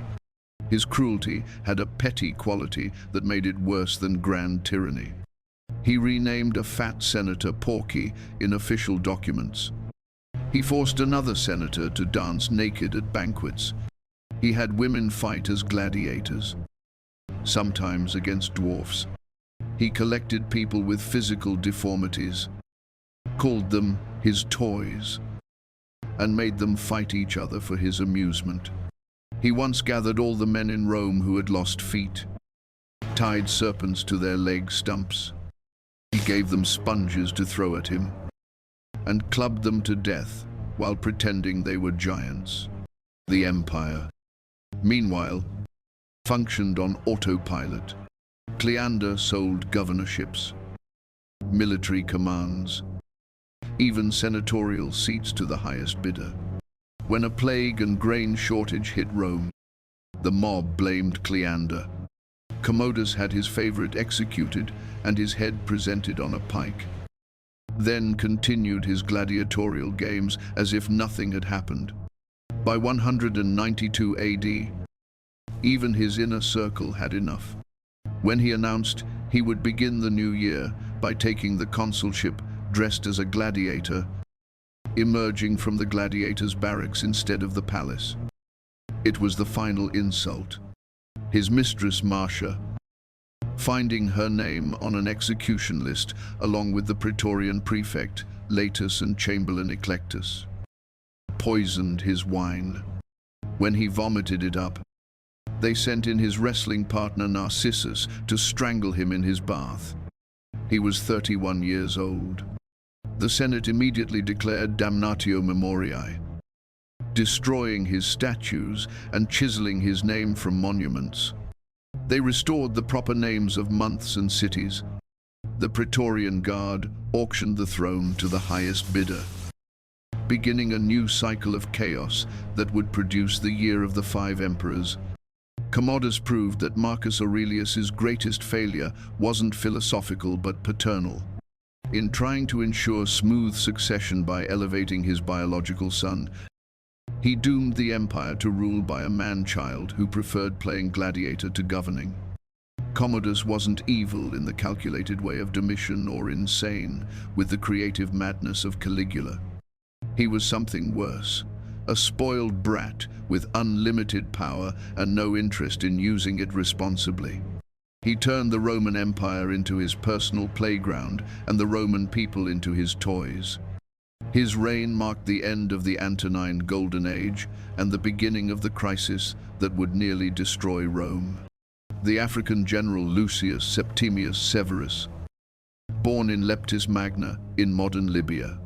His cruelty had a petty quality that made it worse than grand tyranny. He renamed a fat senator Porky in official documents. He forced another senator to dance naked at banquets. He had women fight as gladiators, sometimes against dwarfs. He collected people with physical deformities, called them his toys, and made them fight each other for his amusement. He once gathered all the men in Rome who had lost feet, tied serpents to their leg stumps. He gave them sponges to throw at him, and clubbed them to death while pretending they were giants. The empire, meanwhile, functioned on autopilot. Cleander sold governorships, military commands, even senatorial seats to the highest bidder. When a plague and grain shortage hit Rome, the mob blamed Cleander. Commodus had his favorite executed and his head presented on a pike, then continued his gladiatorial games as if nothing had happened. By 192 AD, even his inner circle had enough. When he announced he would begin the new year by taking the consulship dressed as a gladiator, emerging from the gladiators' barracks instead of the palace. It was the final insult. His mistress Marcia, finding her name on an execution list along with the Praetorian prefect Latus and Chamberlain Eclectus, poisoned his wine. When he vomited it up, they sent in his wrestling partner Narcissus to strangle him in his bath. He was 31 years old. The Senate immediately declared damnatio memoriae, destroying his statues and chiseling his name from monuments. They restored the proper names of months and cities. The Praetorian Guard auctioned the throne to the highest bidder, beginning a new cycle of chaos that would produce the year of the 5 emperors. Commodus proved that Marcus Aurelius's greatest failure wasn't philosophical but paternal. In trying to ensure smooth succession by elevating his biological son, he doomed the empire to rule by a man-child who preferred playing gladiator to governing. Commodus wasn't evil in the calculated way of Domitian or insane with the creative madness of Caligula. He was something worse, a spoiled brat with unlimited power and no interest in using it responsibly. He turned the Roman Empire into his personal playground and the Roman people into his toys. His reign marked the end of the Antonine Golden Age and the beginning of the crisis that would nearly destroy Rome. The African general Lucius Septimius Severus, born in Leptis Magna in modern Libya,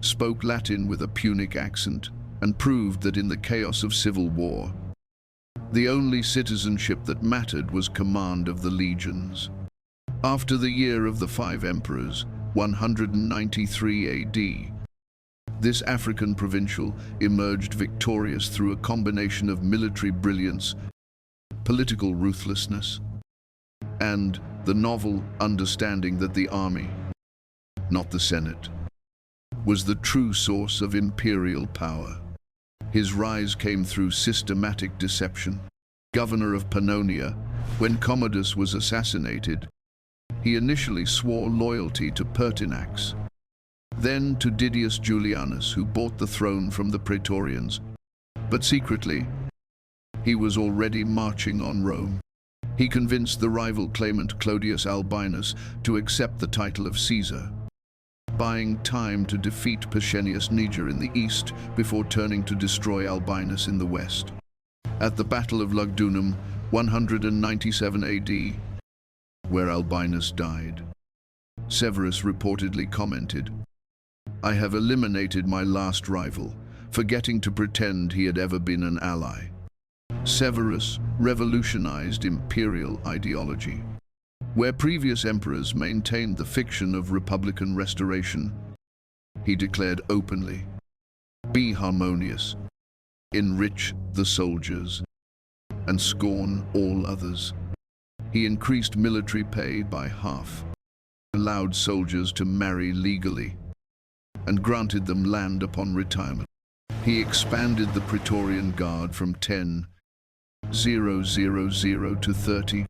spoke Latin with a Punic accent and proved that in the chaos of civil war, the only citizenship that mattered was command of the legions. After the year of the 5 emperors, 193 AD, This African provincial emerged victorious through a combination of military brilliance, political ruthlessness, and the novel understanding that the army, not the Senate, was the true source of imperial power. His rise came through systematic deception. Governor of Pannonia, when Commodus was assassinated, he initially swore loyalty to Pertinax, then to Didius Julianus, who bought the throne from the Praetorians. But secretly, he was already marching on Rome. He convinced the rival claimant Claudius Albinus to accept the title of Caesar, buying time to defeat Pescennius Niger in the east before turning to destroy Albinus in the west. At the Battle of Lugdunum, 197 AD, where Albinus died, Severus reportedly commented, "I have eliminated my last rival, forgetting to pretend he had ever been an ally." Severus revolutionized imperial ideology. Where previous emperors maintained the fiction of republican restoration, he declared openly, "Be harmonious, enrich the soldiers, and scorn all others." He increased military pay by half, allowed soldiers to marry legally, and granted them land upon retirement. He expanded the Praetorian Guard from 10,000 to 30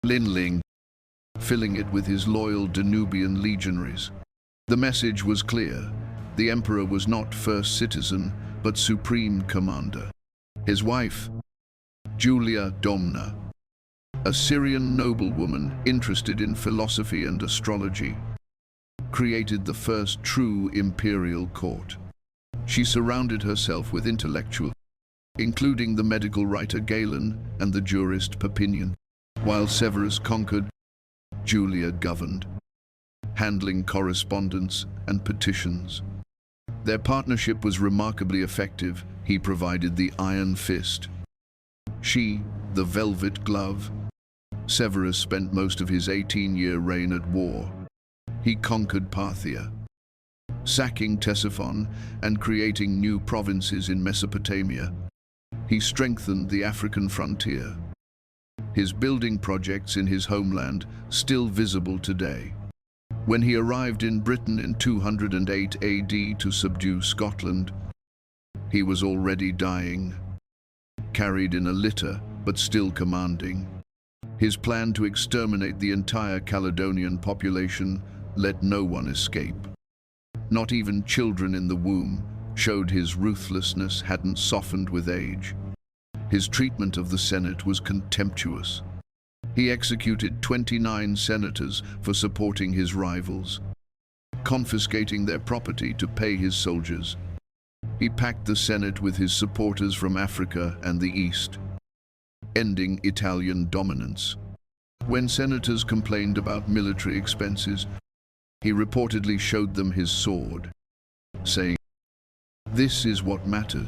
linling, filling it with his loyal Danubian legionaries. The message was clear. The emperor was not first citizen, but supreme commander. His wife, Julia Domna, a Syrian noblewoman interested in philosophy and astrology, created the first true imperial court. She surrounded herself with intellectuals, including the medical writer Galen and the jurist Papinian. While Severus conquered, Julia governed, handling correspondence and petitions. Their partnership was remarkably effective. He provided the iron fist, she the velvet glove. Severus spent most of his 18-year reign at war. He conquered Parthia, sacking Ctesiphon and creating new provinces in Mesopotamia. He strengthened the African frontier, his building projects in his homeland still visible today. When he arrived in Britain in 208 AD to subdue Scotland, he was already dying, carried in a litter but still commanding. His plan to exterminate the entire Caledonian population let no one escape. Not even children in the womb showed his ruthlessness hadn't softened with age. His treatment of the Senate was contemptuous. He executed 29 senators for supporting his rivals, confiscating their property to pay his soldiers. He packed the Senate with his supporters from Africa and the East, ending Italian dominance. When senators complained about military expenses, he reportedly showed them his sword, saying, "This is what matters."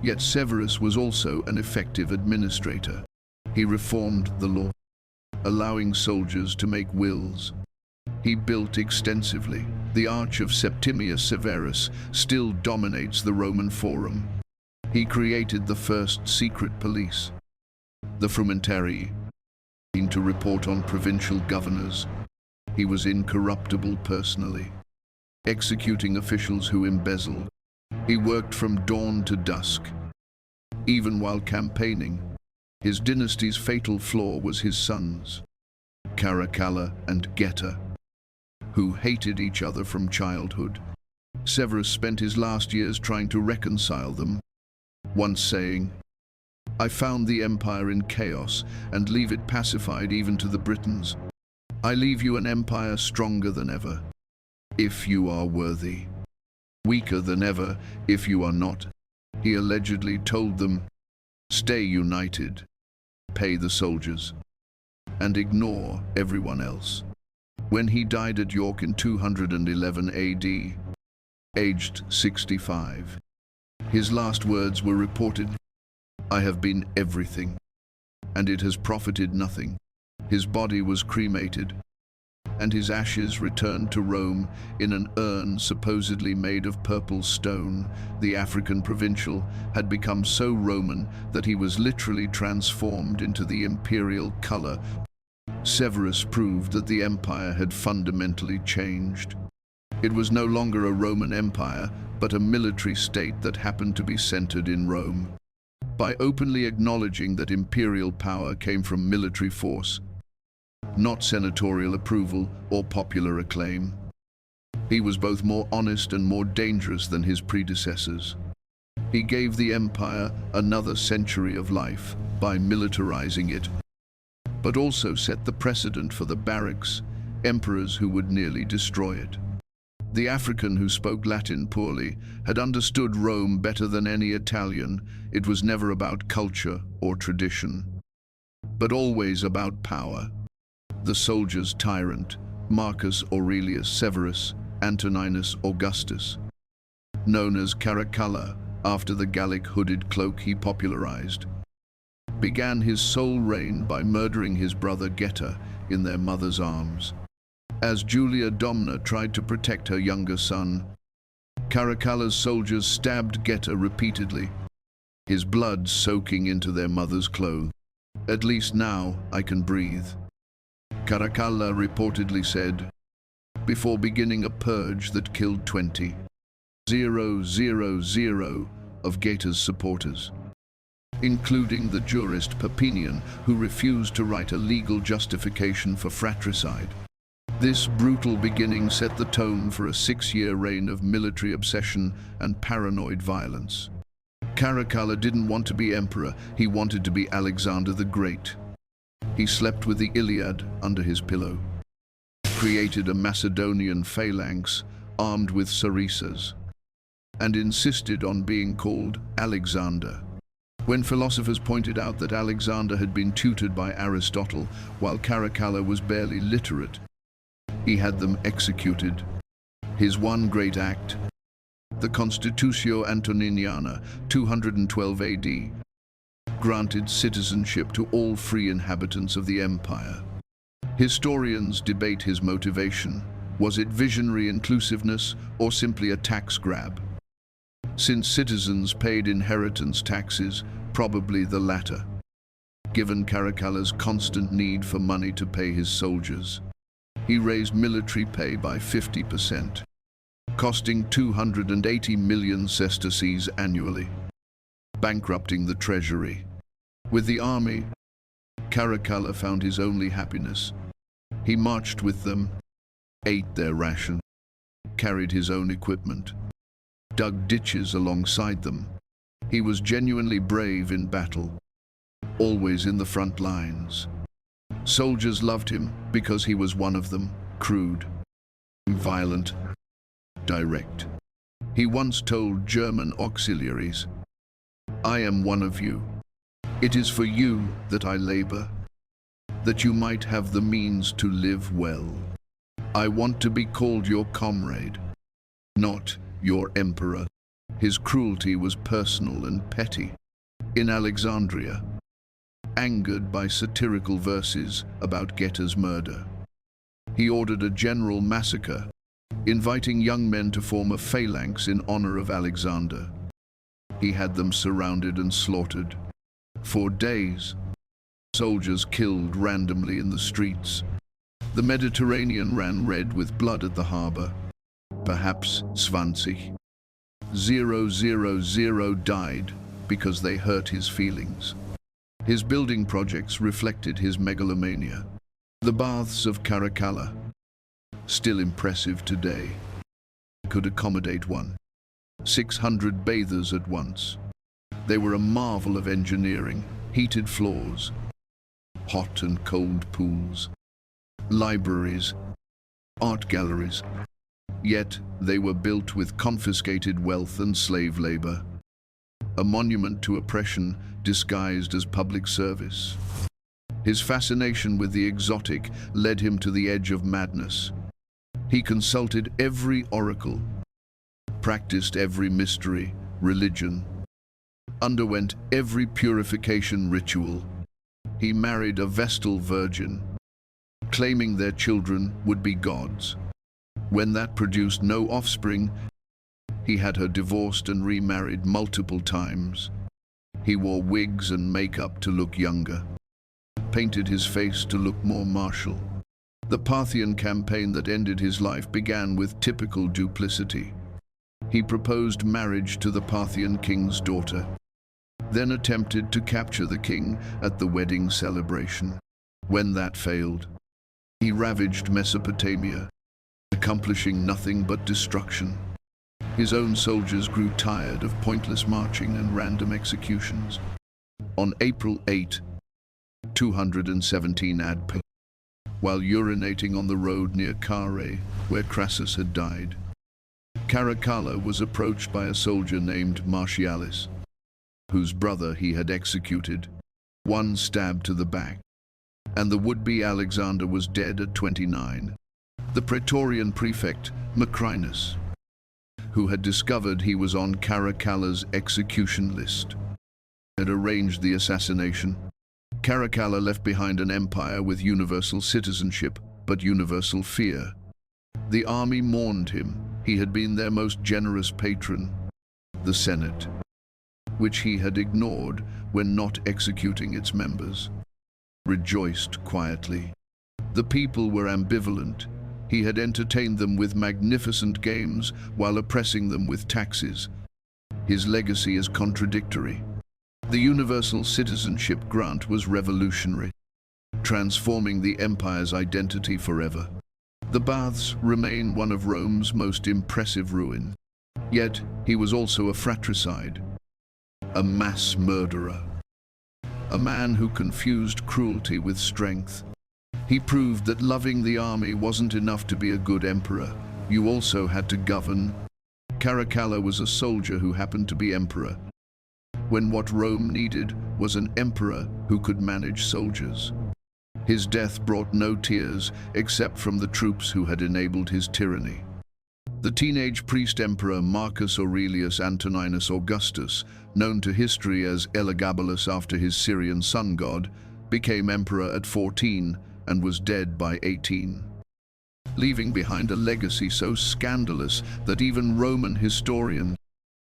Yet Severus was also an effective administrator. He reformed the law, allowing soldiers to make wills. He built extensively. The Arch of Septimius Severus still dominates the Roman Forum. He created the first secret police, the Frumentarii, to report on provincial governors. He was incorruptible personally, executing officials who embezzled. He worked from dawn to dusk, even while campaigning. His dynasty's fatal flaw was his sons, Caracalla and Geta, who hated each other from childhood. Severus spent his last years trying to reconcile them, once saying, "I found the empire in chaos and leave it pacified even to the Britons. I leave you an empire stronger than ever, if you are worthy, weaker than ever if you are not." He allegedly told them, "Stay united, pay the soldiers, and ignore everyone else." When he died at York in 211 AD, aged 65, his last words were reported, "I have been everything, and it has profited nothing." His body was cremated, and his ashes returned to Rome in an urn supposedly made of purple stone. The African provincial had become so Roman that he was literally transformed into the imperial color. Severus proved that the empire had fundamentally changed. It was no longer a Roman empire, but a military state that happened to be centered in Rome. By openly acknowledging that imperial power came from military force, not senatorial approval or popular acclaim, he was both more honest and more dangerous than his predecessors. He gave the empire another century of life by militarizing it, but also set the precedent for the barracks, emperors who would nearly destroy it. The African who spoke Latin poorly had understood Rome better than any Italian. It was never about culture or tradition, but always about power. The soldier's tyrant, Marcus Aurelius Severus, Antoninus Augustus, known as Caracalla after the Gallic hooded cloak he popularized, began his sole reign by murdering his brother Geta in their mother's arms. As Julia Domna tried to protect her younger son, Caracalla's soldiers stabbed Geta repeatedly, his blood soaking into their mother's clothes. "At least now I can breathe," Caracalla reportedly said, before beginning a purge that killed 20,000 of Geta's supporters, including the jurist Papinian, who refused to write a legal justification for fratricide. This brutal beginning set the tone for a 6-year reign of military obsession and paranoid violence. Caracalla didn't want to be emperor, he wanted to be Alexander the Great. He slept with the Iliad under his pillow, created a Macedonian phalanx armed with sarissas, and insisted on being called Alexander. When philosophers pointed out that Alexander had been tutored by Aristotle while Caracalla was barely literate, he had them executed. His one great act, the Constitutio Antoniniana, 212 AD, granted citizenship to all free inhabitants of the empire. Historians debate his motivation. Was it visionary inclusiveness or simply a tax grab? Since citizens paid inheritance taxes, probably the latter, given Caracalla's constant need for money to pay his soldiers. He raised military pay by 50%, costing 280 million sesterces annually, bankrupting the treasury. With the army, Caracalla found his only happiness. He marched with them, ate their ration, carried his own equipment, dug ditches alongside them. He was genuinely brave in battle, always in the front lines. Soldiers loved him because he was one of them, crude, violent, direct. He once told German auxiliaries, "I am one of you. It is for you that I labor, that you might have the means to live well. I want to be called your comrade, not your emperor." His cruelty was personal and petty. In Alexandria, angered by satirical verses about Geta's murder, he ordered a general massacre, inviting young men to form a phalanx in honor of Alexander. He had them surrounded and slaughtered. For days, soldiers killed randomly in the streets. The Mediterranean ran red with blood at the harbor. Perhaps 20,000 died because they hurt his feelings. His building projects reflected his megalomania. The baths of Caracalla, still impressive today, could accommodate 600 bathers at once. They were a marvel of engineering: heated floors, hot and cold pools, libraries, art galleries. Yet they were built with confiscated wealth and slave labor, a monument to oppression disguised as public service. His fascination with the exotic led him to the edge of madness. He consulted every oracle, practiced every mystery, religion, underwent every purification ritual. He married a Vestal virgin, claiming their children would be gods. When that produced no offspring, he had her divorced and remarried multiple times. He wore wigs and makeup to look younger, painted his face to look more martial. The Parthian campaign that ended his life began with typical duplicity. He proposed marriage to the Parthian king's daughter, then attempted to capture the king at the wedding celebration. When that failed, he ravaged Mesopotamia, accomplishing nothing but destruction. His own soldiers grew tired of pointless marching and random executions. On April 8, 217 AD, while urinating on the road near Carrhae, where Crassus had died, Caracalla was approached by a soldier named Martialis, whose brother he had executed, one stab to the back, and the would-be Alexander was dead at 29. The Praetorian prefect, Macrinus, who had discovered he was on Caracalla's execution list, had arranged the assassination. Caracalla left behind an empire with universal citizenship, but universal fear. The army mourned him. He had been their most generous patron. The Senate, which he had ignored when not executing its members, rejoiced quietly. The people were ambivalent. He had entertained them with magnificent games while oppressing them with taxes. His legacy is contradictory. The universal citizenship grant was revolutionary, transforming the empire's identity forever. The baths remain one of Rome's most impressive ruins. Yet, he was also a fratricide, a mass murderer, a man who confused cruelty with strength. He proved that loving the army wasn't enough to be a good emperor. You also had to govern. Caracalla was a soldier who happened to be emperor, when what Rome needed was an emperor who could manage soldiers. His death brought no tears except from the troops who had enabled his tyranny. The teenage priest-emperor Marcus Aurelius Antoninus Augustus, known to history as Elagabalus after his Syrian sun god, became emperor at 14 and was dead by 18, leaving behind a legacy so scandalous that even Roman historians,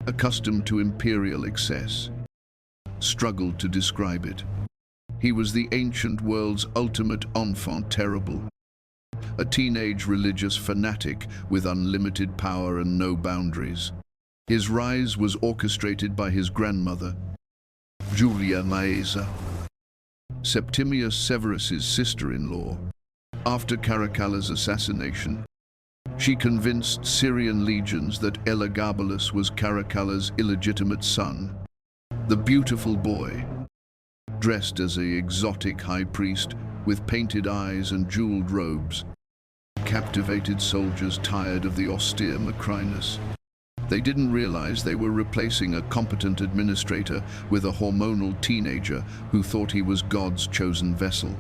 accustomed to imperial excess, struggled to describe it. He was the ancient world's ultimate enfant terrible, a teenage religious fanatic with unlimited power and no boundaries. His rise was orchestrated by his grandmother, Julia Maesa, Septimius Severus's sister-in-law. After Caracalla's assassination, she convinced Syrian legions that Elagabalus was Caracalla's illegitimate son. The beautiful boy, dressed as an exotic high priest with painted eyes and jeweled robes, captivated soldiers tired of the austere Macrinus. They didn't realize they were replacing a competent administrator with a hormonal teenager who thought he was God's chosen vessel.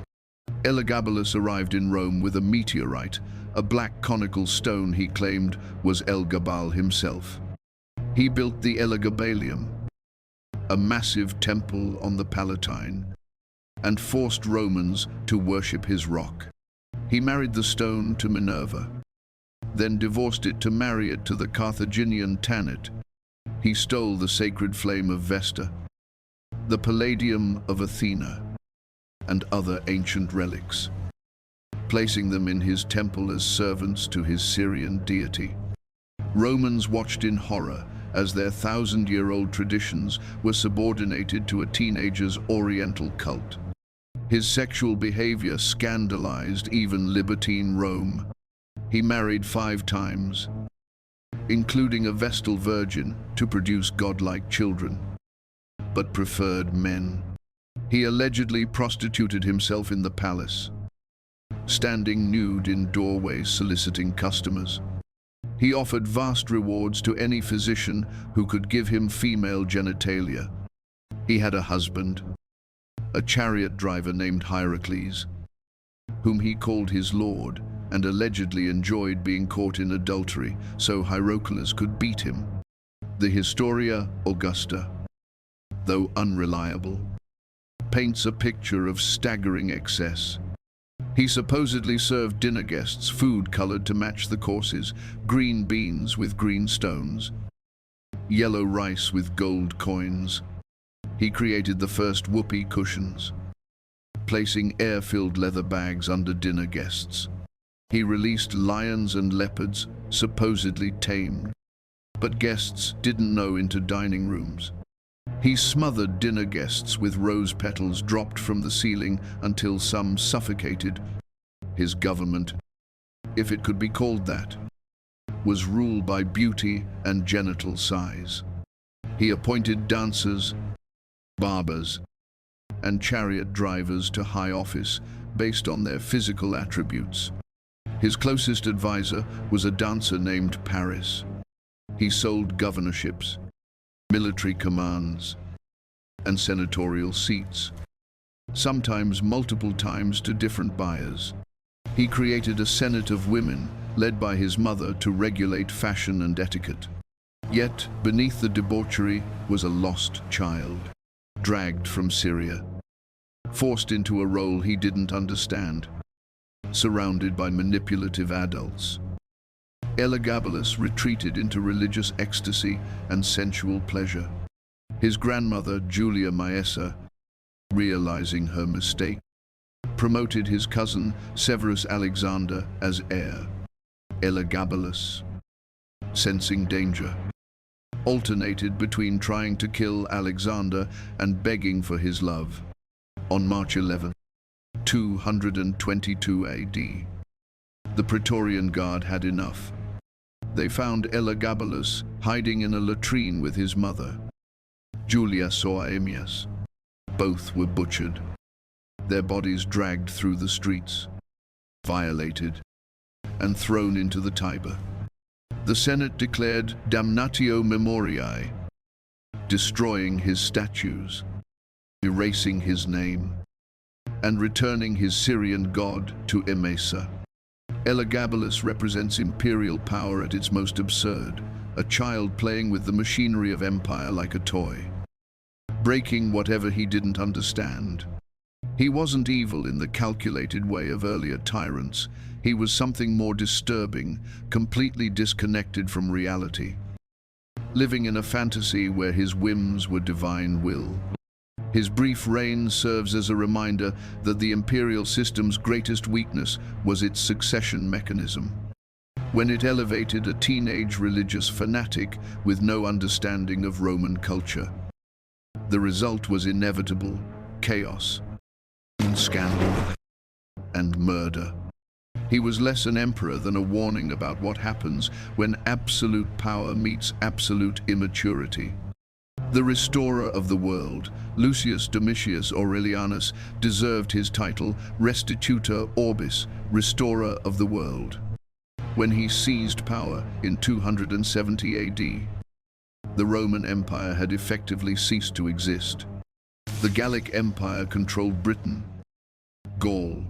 Elagabalus arrived in Rome with a meteorite, a black conical stone he claimed was Elagabal himself. He built the Elagabalium, a massive temple on the Palatine, and forced Romans to worship his rock. He married the stone to Minerva, then divorced it to marry it to the Carthaginian Tanit. He stole the sacred flame of Vesta, the Palladium of Athena, and other ancient relics, placing them in his temple as servants to his Syrian deity. Romans watched in horror as their 1,000-year-old traditions were subordinated to a teenager's oriental cult. His sexual behavior scandalized even libertine Rome. He married 5 times, including a Vestal virgin, to produce godlike children, but preferred men. He allegedly prostituted himself in the palace, standing nude in doorways soliciting customers. He offered vast rewards to any physician who could give him female genitalia. He had a husband, a chariot driver named Hierocles, whom he called his lord, and allegedly enjoyed being caught in adultery so Hierocles could beat him. The Historia Augusta, though unreliable, paints a picture of staggering excess. He supposedly served dinner guests food colored to match the courses, green beans with green stones, yellow rice with gold coins. He created the first whoopee cushions, placing air-filled leather bags under dinner guests. He released lions and leopards, supposedly tamed, but guests didn't know into dining rooms. He smothered dinner guests with rose petals dropped from the ceiling until some suffocated. His government, if it could be called that, was ruled by beauty and genital size. He appointed dancers, barbers, and chariot drivers to high office based on their physical attributes. His closest advisor was a dancer named Paris. He sold governorships, military commands, and senatorial seats, sometimes multiple times to different buyers. He created a senate of women, led by his mother, to regulate fashion and etiquette. Yet, beneath the debauchery was a lost child, dragged from Syria, forced into a role he didn't understand, surrounded by manipulative adults. Elagabalus retreated into religious ecstasy and sensual pleasure. His grandmother, Julia Maesa, realizing her mistake, promoted his cousin, Severus Alexander, as heir. Elagabalus, sensing danger, alternated between trying to kill Alexander and begging for his love. On March 11, 222 AD, the Praetorian Guard had enough. They found Elagabalus hiding in a latrine with his mother, Julia Septimius. Both were butchered, their bodies dragged through the streets, violated, and thrown into the Tiber. The Senate declared damnatio memoriae, destroying his statues, erasing his name, and returning his Syrian god to Emesa. Elagabalus represents imperial power at its most absurd, a child playing with the machinery of empire like a toy, breaking whatever he didn't understand. He wasn't evil in the calculated way of earlier tyrants. He was something more disturbing, completely disconnected from reality, living in a fantasy where his whims were divine will. His brief reign serves as a reminder that the imperial system's greatest weakness was its succession mechanism. When it elevated a teenage religious fanatic with no understanding of Roman culture, the result was inevitable: chaos, scandal, and murder. He was less an emperor than a warning about what happens when absolute power meets absolute immaturity. The restorer of the world, Lucius Domitius Aurelianus, deserved his title Restitutor Orbis, restorer of the world, when he seized power in 270 AD. The Roman Empire had effectively ceased to exist. The Gallic Empire controlled Britain, Gaul,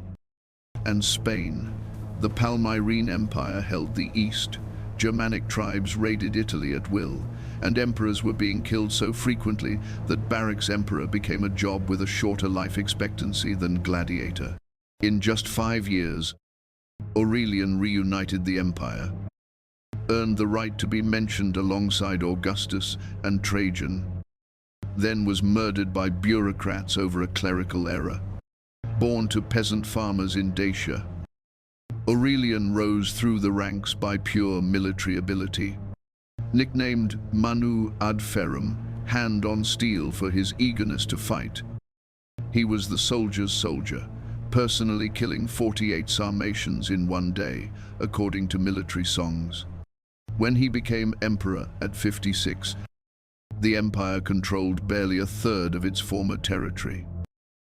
and Spain. The Palmyrene Empire held the East. Germanic tribes raided Italy at will, and emperors were being killed so frequently that Barracks Emperor became a job with a shorter life expectancy than Gladiator. In just 5 years, Aurelian reunited the empire, earned the right to be mentioned alongside Augustus and Trajan, then was murdered by bureaucrats over a clerical error. Born to peasant farmers in Dacia, Aurelian rose through the ranks by pure military ability. Nicknamed Manu ad Ferrum, hand on steel for his eagerness to fight, he was the soldier's soldier, personally killing 48 Sarmatians in one day, according to military songs. When he became emperor at 56, the empire controlled barely a third of its former territory.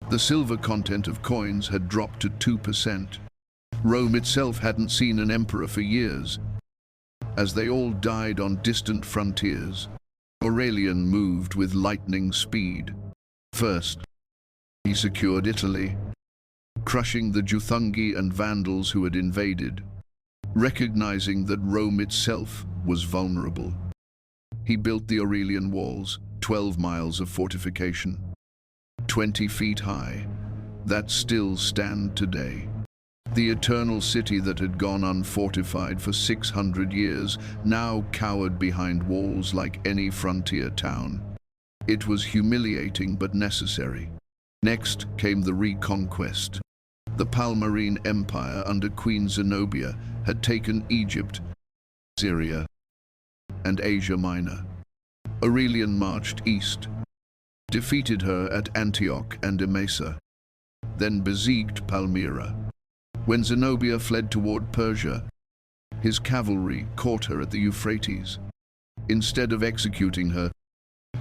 The silver content of coins had dropped to 2%. Rome itself hadn't seen an emperor for years. As they all died on distant frontiers, Aurelian moved with lightning speed. First, he secured Italy, crushing the Juthungi and Vandals who had invaded, recognizing that Rome itself was vulnerable. He built the Aurelian walls, 12 miles of fortification, 20 feet high, that still stand today. The eternal city that had gone unfortified for 600 years now cowered behind walls like any frontier town. It was humiliating but necessary. Next came the reconquest. The Palmyrene Empire under Queen Zenobia had taken Egypt, Syria, and Asia Minor. Aurelian marched east, defeated her at Antioch and Emesa, then besieged Palmyra. When Zenobia fled toward Persia, his cavalry caught her at the Euphrates. Instead of executing her,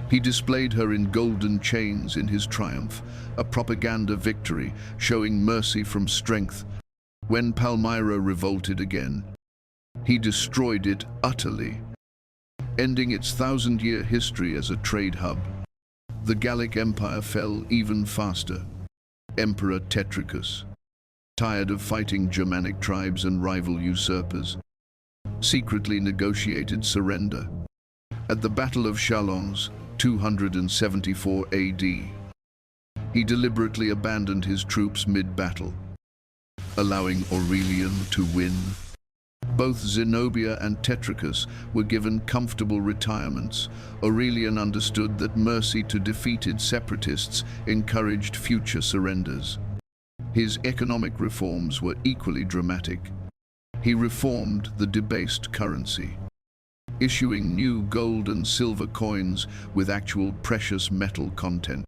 he displayed her in golden chains in his triumph, a propaganda victory showing mercy from strength. When Palmyra revolted again, he destroyed it utterly, ending its 1,000-year history as a trade hub. The Gallic Empire fell even faster. Emperor Tetricus, tired of fighting Germanic tribes and rival usurpers, secretly negotiated surrender. At the Battle of Chalons, 274 AD, he deliberately abandoned his troops mid-battle, allowing Aurelian to win. Both Zenobia and Tetricus were given comfortable retirements. Aurelian understood that mercy to defeated separatists encouraged future surrenders. His economic reforms were equally dramatic. He reformed the debased currency, issuing new gold and silver coins with actual precious metal content.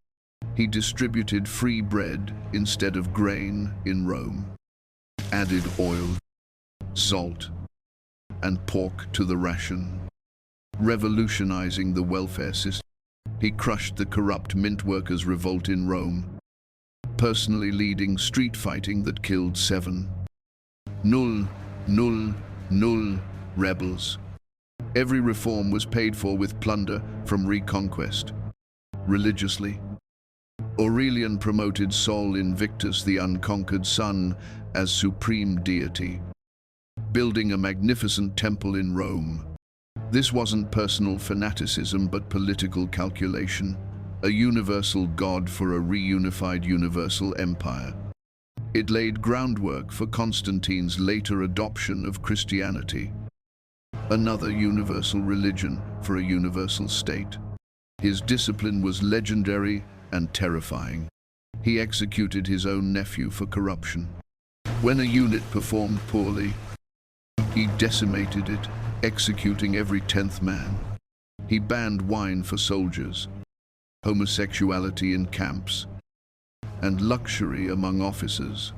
He distributed free bread instead of grain in Rome, added oil, salt, and pork to the ration, revolutionizing the welfare system. He crushed the corrupt mint workers' revolt in Rome, personally leading street fighting that killed 7 rebels. Every reform was paid for with plunder from reconquest. Religiously, Aurelian promoted Sol Invictus, the unconquered sun, as supreme deity, building a magnificent temple in Rome. This wasn't personal fanaticism but political calculation, a universal god for a reunified universal empire. It laid groundwork for Constantine's later adoption of Christianity, another universal religion for a universal state. His discipline was legendary and terrifying. He executed his own nephew for corruption. When a unit performed poorly, he decimated it, executing every 10th man. He banned wine for soldiers, homosexuality in camps, and luxury among officers.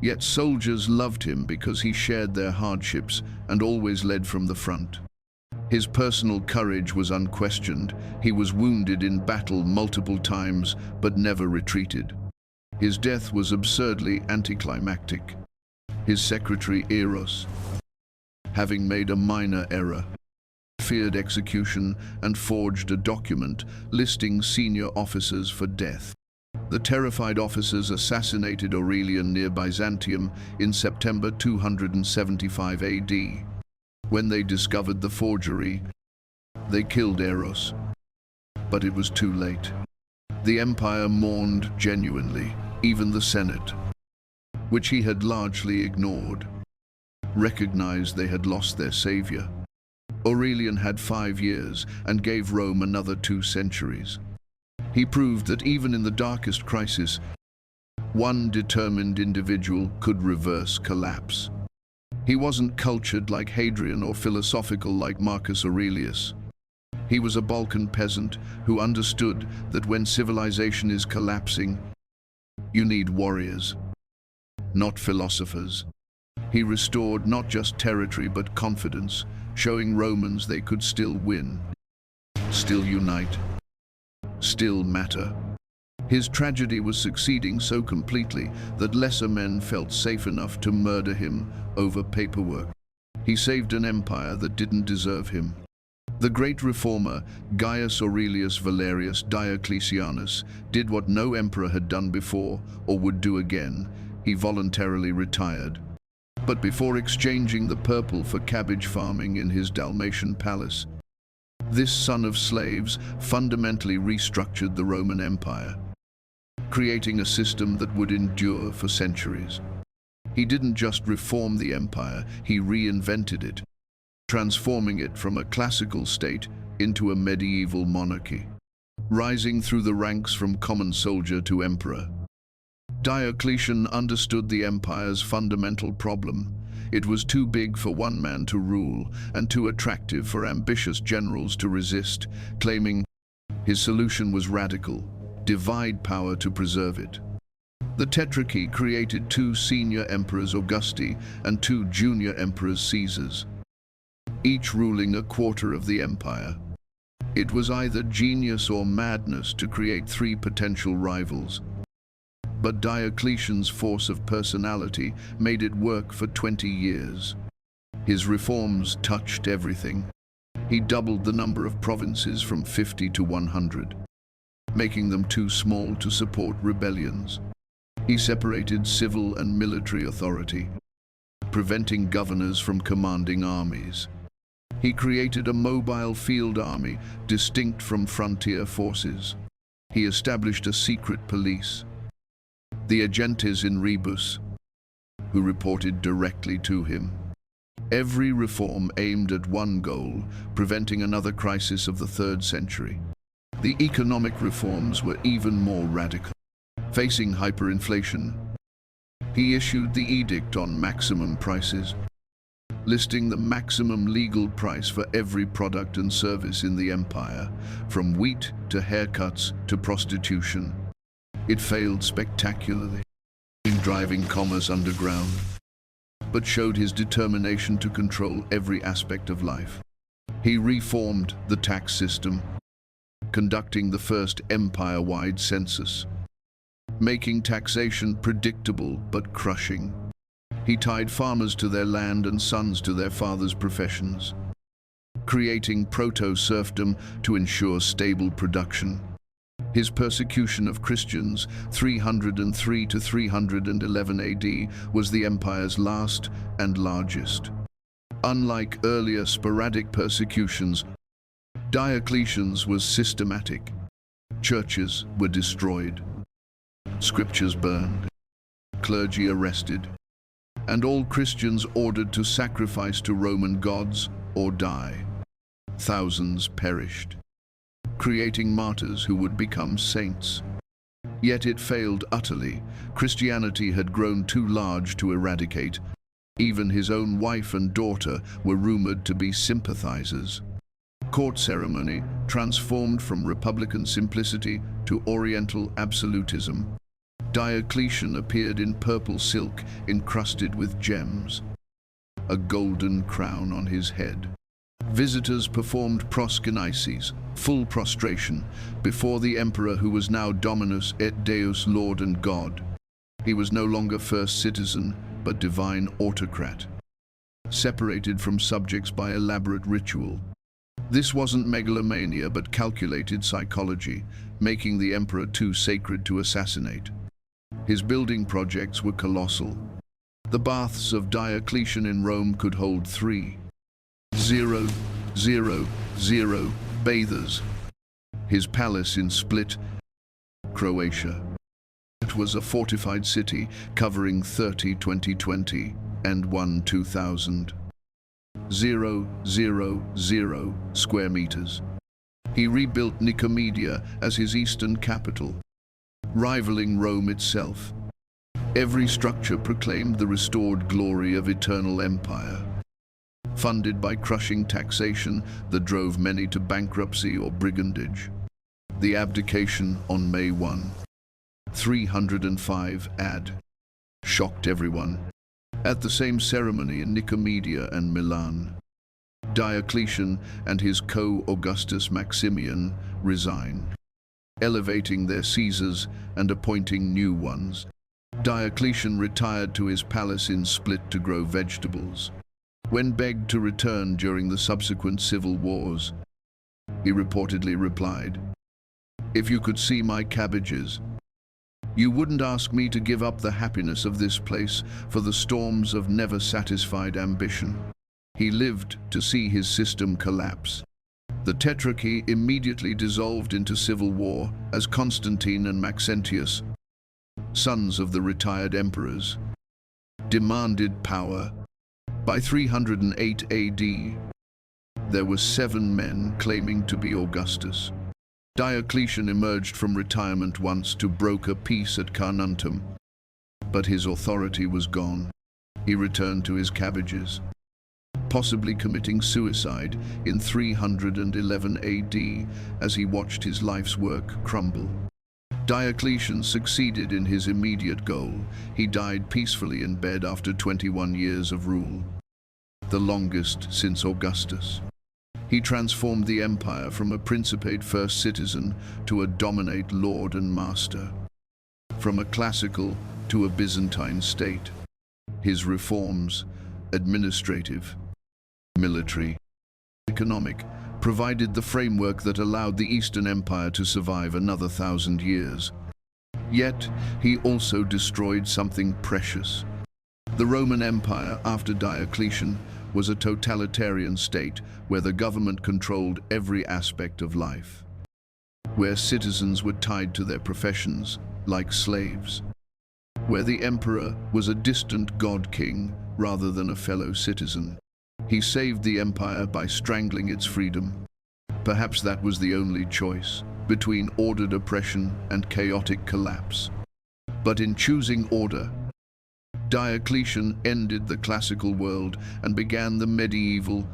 Yet soldiers loved him because he shared their hardships and always led from the front. His personal courage was unquestioned. He was wounded in battle multiple times but never retreated. His death was absurdly anticlimactic. His secretary Eros, having made a minor error, feared execution and forged a document listing senior officers for death. The terrified officers assassinated Aurelian near Byzantium in September 275 AD. When they discovered the forgery, they killed Eros. But it was too late. The empire mourned genuinely, even the Senate, which he had largely ignored, recognized they had lost their savior. Aurelian had 5 years and gave Rome another 2 centuries. He proved that even in the darkest crisis, one determined individual could reverse collapse. He wasn't cultured like Hadrian or philosophical like Marcus Aurelius. He was a Balkan peasant who understood that when civilization is collapsing, you need warriors, not philosophers. He restored not just territory but confidence, showing Romans they could still win, still unite, still matter. His tragedy was succeeding so completely that lesser men felt safe enough to murder him over paperwork. He saved an empire that didn't deserve him. The great reformer, Gaius Aurelius Valerius Diocletianus, did what no emperor had done before or would do again. He voluntarily retired. But before exchanging the purple for cabbage farming in his Dalmatian palace, this son of slaves fundamentally restructured the Roman Empire, creating a system that would endure for centuries. He didn't just reform the empire, he reinvented it, transforming it from a classical state into a medieval monarchy, rising through the ranks from common soldier to emperor. Diocletian understood the empire's fundamental problem. It was too big for one man to rule and too attractive for ambitious generals to resist, claiming his solution was radical: divide power to preserve it. The Tetrarchy created 2 senior emperors, Augusti, and 2 junior emperors, Caesars, each ruling a quarter of the empire. It was either genius or madness to create 3 potential rivals. But Diocletian's force of personality made it work for 20 years. His reforms touched everything. He doubled the number of provinces from 50 to 100, making them too small to support rebellions. He separated civil and military authority, preventing governors from commanding armies. He created a mobile field army distinct from frontier forces. He established a secret police, the agentes in rebus, who reported directly to him. Every reform aimed at one goal: preventing another crisis of the 3rd century. The economic reforms were even more radical. Facing hyperinflation, he issued the Edict on Maximum Prices, listing the maximum legal price for every product and service in the empire, from wheat to haircuts to prostitution. It failed spectacularly in driving commerce underground, but showed his determination to control every aspect of life. He reformed the tax system, conducting the first empire-wide census, making taxation predictable but crushing. He tied farmers to their land and sons to their fathers' professions, creating proto-serfdom to ensure stable production. His persecution of Christians, 303 to 311 AD, was the empire's last and largest. Unlike earlier sporadic persecutions, Diocletian's was systematic. Churches were destroyed, scriptures burned, clergy arrested, and all Christians ordered to sacrifice to Roman gods or die. Thousands perished, creating martyrs who would become saints. Yet it failed utterly. Christianity had grown too large to eradicate. Even his own wife and daughter were rumored to be sympathizers. Court ceremony transformed from republican simplicity to oriental absolutism. Diocletian appeared in purple silk encrusted with gems, a golden crown on his head. Visitors performed proskynesis, full prostration, before the emperor who was now Dominus et Deus, Lord and God. He was no longer first citizen, but divine autocrat, separated from subjects by elaborate ritual. This wasn't megalomania, but calculated psychology, making the emperor too sacred to assassinate. His building projects were colossal. The baths of Diocletian in Rome could hold 3,000 bathers. His palace in Split, Croatia. It was a fortified city covering 30,2020 and 1,2000. 000 square meters. He rebuilt Nicomedia as his eastern capital, rivaling Rome itself. Every structure proclaimed the restored glory of eternal empire, funded by crushing taxation that drove many to bankruptcy or brigandage. The abdication on May 1, 305 AD, shocked everyone. At the same ceremony in Nicomedia and Milan, Diocletian and his co-Augustus Maximian resigned, elevating their Caesars and appointing new ones. Diocletian retired to his palace in Split to grow vegetables. When begged to return during the subsequent civil wars, he reportedly replied, "If you could see my cabbages, you wouldn't ask me to give up the happiness of this place for the storms of never-satisfied ambition." He lived to see his system collapse. The Tetrarchy immediately dissolved into civil war as Constantine and Maxentius, sons of the retired emperors, demanded power. By 308 AD, there were 7 men claiming to be Augustus. Diocletian emerged from retirement once to broker peace at Carnuntum, but his authority was gone. He returned to his cabbages, possibly committing suicide in 311 AD as he watched his life's work crumble. Diocletian succeeded in his immediate goal. He died peacefully in bed after 21 years of rule, the longest since Augustus. He transformed the empire from a principate first citizen to a dominate lord and master, from a classical to a Byzantine state. His reforms, administrative, military, economic, provided the framework that allowed the Eastern Empire to survive another 1,000 years. Yet, he also destroyed something precious. The Roman Empire, after Diocletian, was a totalitarian state where the government controlled every aspect of life, where citizens were tied to their professions like slaves, where the emperor was a distant god-king rather than a fellow citizen. He saved the empire by strangling its freedom. Perhaps that was the only choice between ordered oppression and chaotic collapse. But in choosing order, Diocletian ended the classical world and began the medieval.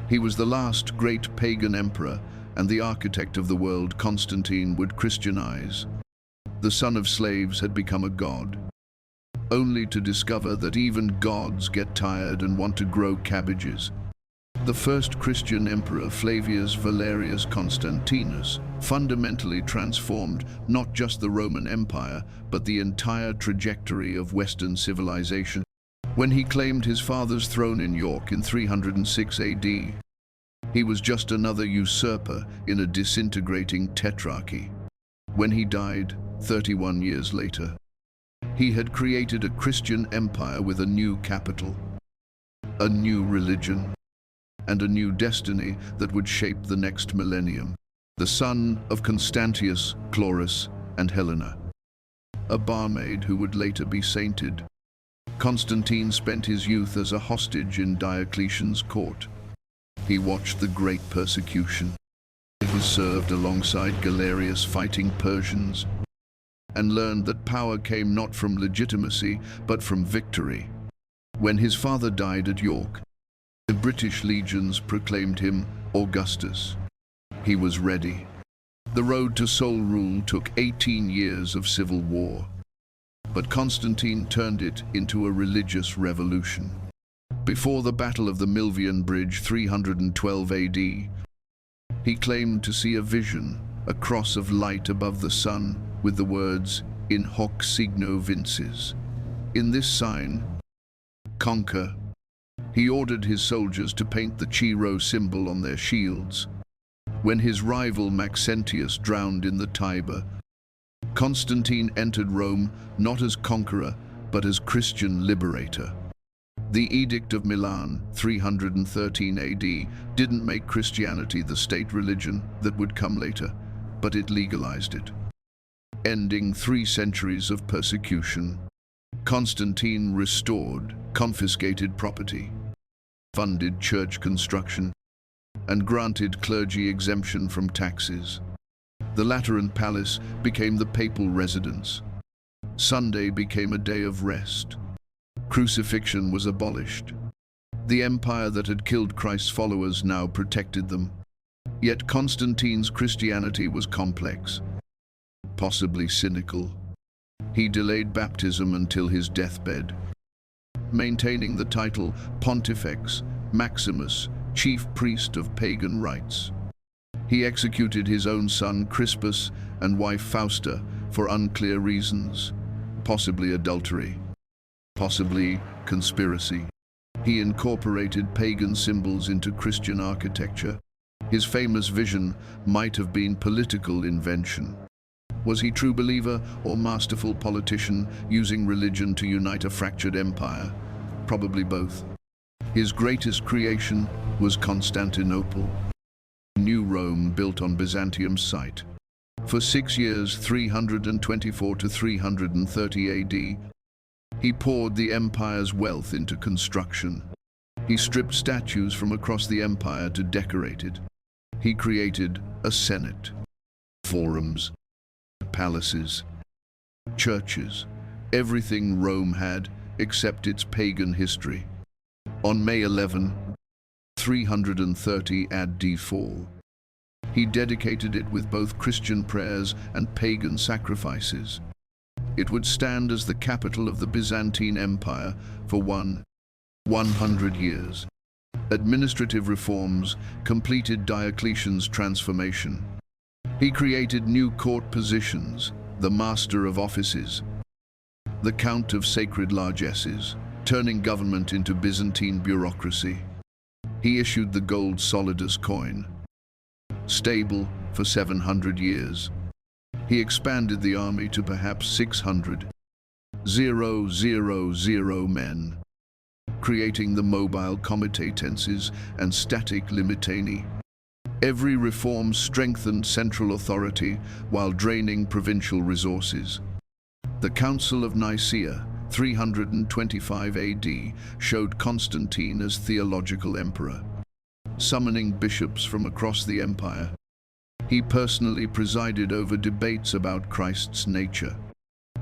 He was the last great pagan emperor and the architect of the world Constantine would Christianize. The son of slaves had become a god, only to discover that even gods get tired and want to grow cabbages. The first Christian emperor, Flavius Valerius Constantinus, fundamentally transformed not just the Roman Empire, but the entire trajectory of Western civilization. When he claimed his father's throne in York in 306 AD, he was just another usurper in a disintegrating tetrarchy. When he died, 31 years later, he had created a Christian empire with a new capital, a new religion, and a new destiny that would shape the next millennium. The son of Constantius, Claudius, and Helena, a barmaid who would later be sainted. Constantine spent his youth as a hostage in Diocletian's court. He watched the great persecution. He served alongside Galerius fighting Persians, and learned that power came not from legitimacy, but from victory. When his father died at York, the British legions proclaimed him Augustus. He was ready. The road to sole rule took 18 years of civil war, but Constantine turned it into a religious revolution. Before the Battle of the Milvian Bridge, 312 AD, he claimed to see a vision, a cross of light above the sun, with the words, "In hoc signo vinces." In this sign, conquer. He ordered his soldiers to paint the Chi-Rho symbol on their shields. When his rival Maxentius drowned in the Tiber, Constantine entered Rome not as conqueror, but as Christian liberator. The Edict of Milan, 313 AD, didn't make Christianity the state religion that would come later, but it legalized it, ending 3 centuries of persecution. Constantine restored confiscated property, funded church construction, and granted clergy exemption from taxes. The Lateran Palace became the papal residence. Sunday became a day of rest. Crucifixion was abolished. The empire that had killed Christ's followers now protected them. Yet Constantine's Christianity was complex, possibly cynical. He delayed baptism until his deathbed, maintaining the title Pontifex Maximus, chief priest of pagan rites. He executed his own son Crispus and wife Fausta for unclear reasons, possibly adultery, possibly conspiracy. He incorporated pagan symbols into Christian architecture. His famous vision might have been political invention. Was he true believer or masterful politician using religion to unite a fractured empire? Probably both. His greatest creation was Constantinople, New Rome built on Byzantium's site. For 6 years, 324 to 330 AD, He poured the empire's wealth into construction. He stripped statues from across the empire to decorate it. He created a senate, forums, palaces, churches, everything Rome had except its pagan history. On May 11, 330 AD 4, he dedicated it with both Christian prayers and pagan sacrifices. It would stand as the capital of the Byzantine Empire for 100 years. Administrative reforms completed Diocletian's transformation. He created new court positions, the Master of Offices, the Count of Sacred Largesses, turning government into Byzantine bureaucracy. He issued the gold solidus coin, stable for 700 years. He expanded the army to perhaps 600,000 men, creating the mobile comitatenses and static limitani. Every reform strengthened central authority while draining provincial resources. The Council of Nicaea, 325 AD, showed Constantine as theological emperor, summoning bishops from across the empire. He personally presided over debates about Christ's nature.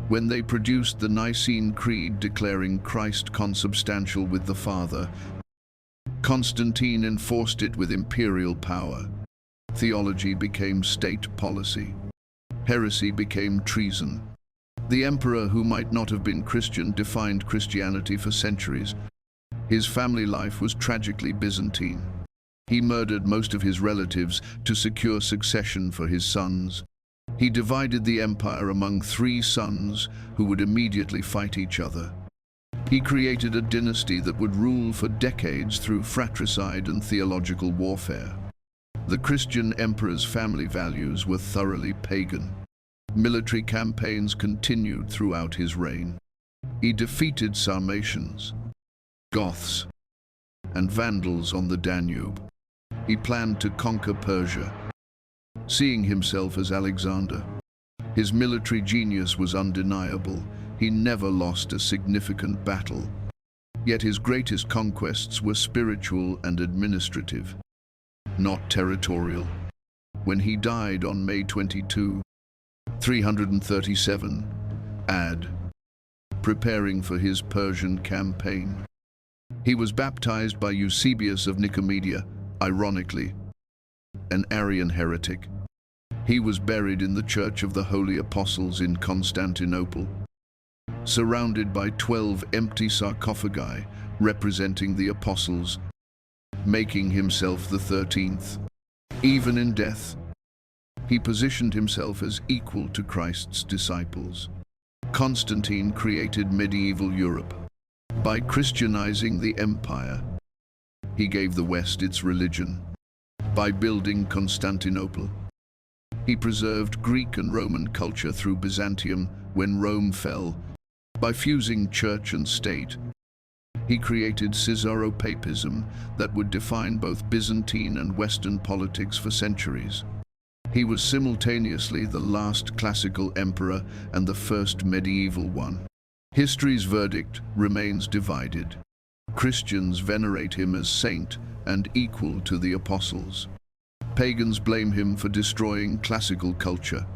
When they produced the Nicene Creed declaring Christ consubstantial with the Father, Constantine enforced it with imperial power. Theology became state policy. Heresy became treason. The emperor, who might not have been Christian, defined Christianity for centuries. His family life was tragically Byzantine. He murdered most of his relatives to secure succession for his sons. He divided the empire among 3 sons who would immediately fight each other. He created a dynasty that would rule for decades through fratricide and theological warfare. The Christian emperor's family values were thoroughly pagan. Military campaigns continued throughout his reign. He defeated Sarmatians, Goths, and Vandals on the Danube. He planned to conquer Persia, seeing himself as Alexander. His military genius was undeniable. He never lost a significant battle. Yet his greatest conquests were spiritual and administrative, not territorial. When he died on May 22, 337 AD, preparing for his Persian campaign, he was baptized by Eusebius of Nicomedia, ironically, an Arian heretic. He was buried in the Church of the Holy Apostles in Constantinople, surrounded by 12 empty sarcophagi representing the apostles, making himself the 13th. Even in death, he positioned himself as equal to Christ's disciples. Constantine created medieval Europe. By Christianizing the empire, he gave the West its religion. By building Constantinople, he preserved Greek and Roman culture through Byzantium when Rome fell. By fusing church and state, he created Caesaropapism that would define both Byzantine and Western politics for centuries. He was simultaneously the last classical emperor and the first medieval one. History's verdict remains divided. Christians venerate him as saint and equal to the apostles. Pagans blame him for destroying classical culture.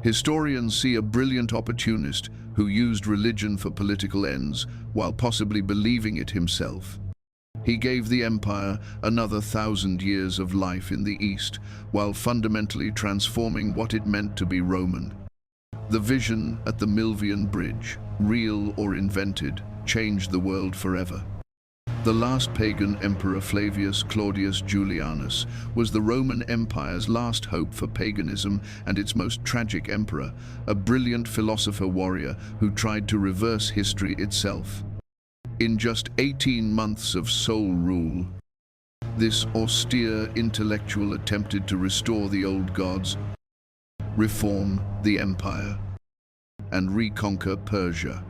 Historians see a brilliant opportunist who used religion for political ends while possibly believing it himself. He gave the empire another 1,000 years of life in the East while fundamentally transforming what it meant to be Roman. The vision at the Milvian Bridge, real or invented, changed the world forever. The last pagan emperor, Flavius Claudius Julianus, was the Roman Empire's last hope for paganism and its most tragic emperor, a brilliant philosopher warrior who tried to reverse history itself. In just 18 months of sole rule, this austere intellectual attempted to restore the old gods, reform the empire, and reconquer Persia.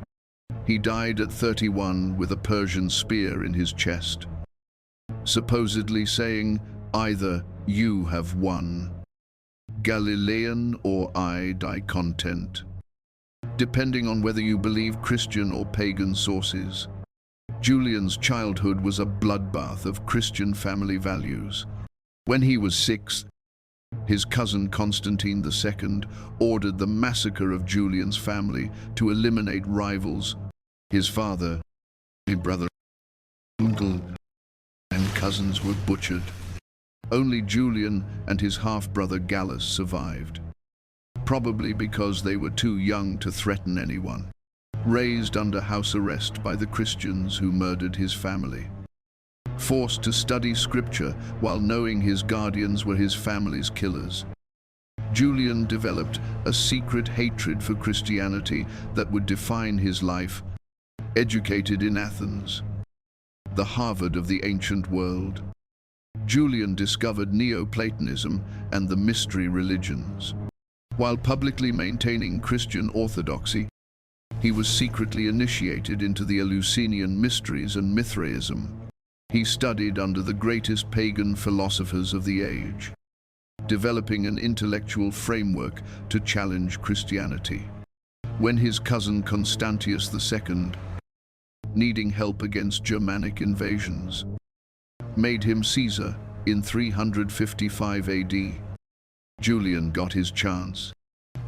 He died at 31 with a Persian spear in his chest, supposedly saying, "Either you have won, Galilean, or I die content." depending on whether you believe Christian or pagan sources. Julian's childhood was a bloodbath of Christian family values. When he was 6, his cousin Constantine II ordered the massacre of Julian's family to eliminate rivals. His father, his brother, uncle, and cousins were butchered. Only Julian and his half-brother Gallus survived, probably because they were too young to threaten anyone. Raised under house arrest by the Christians who murdered his family. Forced to study scripture while knowing his guardians were his family's killers. Julian developed a secret hatred for Christianity that would define his life. Educated in Athens, the Harvard of the ancient world, Julian discovered Neoplatonism and the mystery religions. While publicly maintaining Christian orthodoxy, he was secretly initiated into the Eleusinian mysteries and Mithraism. He studied under the greatest pagan philosophers of the age, developing an intellectual framework to challenge Christianity. When his cousin Constantius II, needing help against Germanic invasions, made him Caesar in 355 AD, Julian got his chance.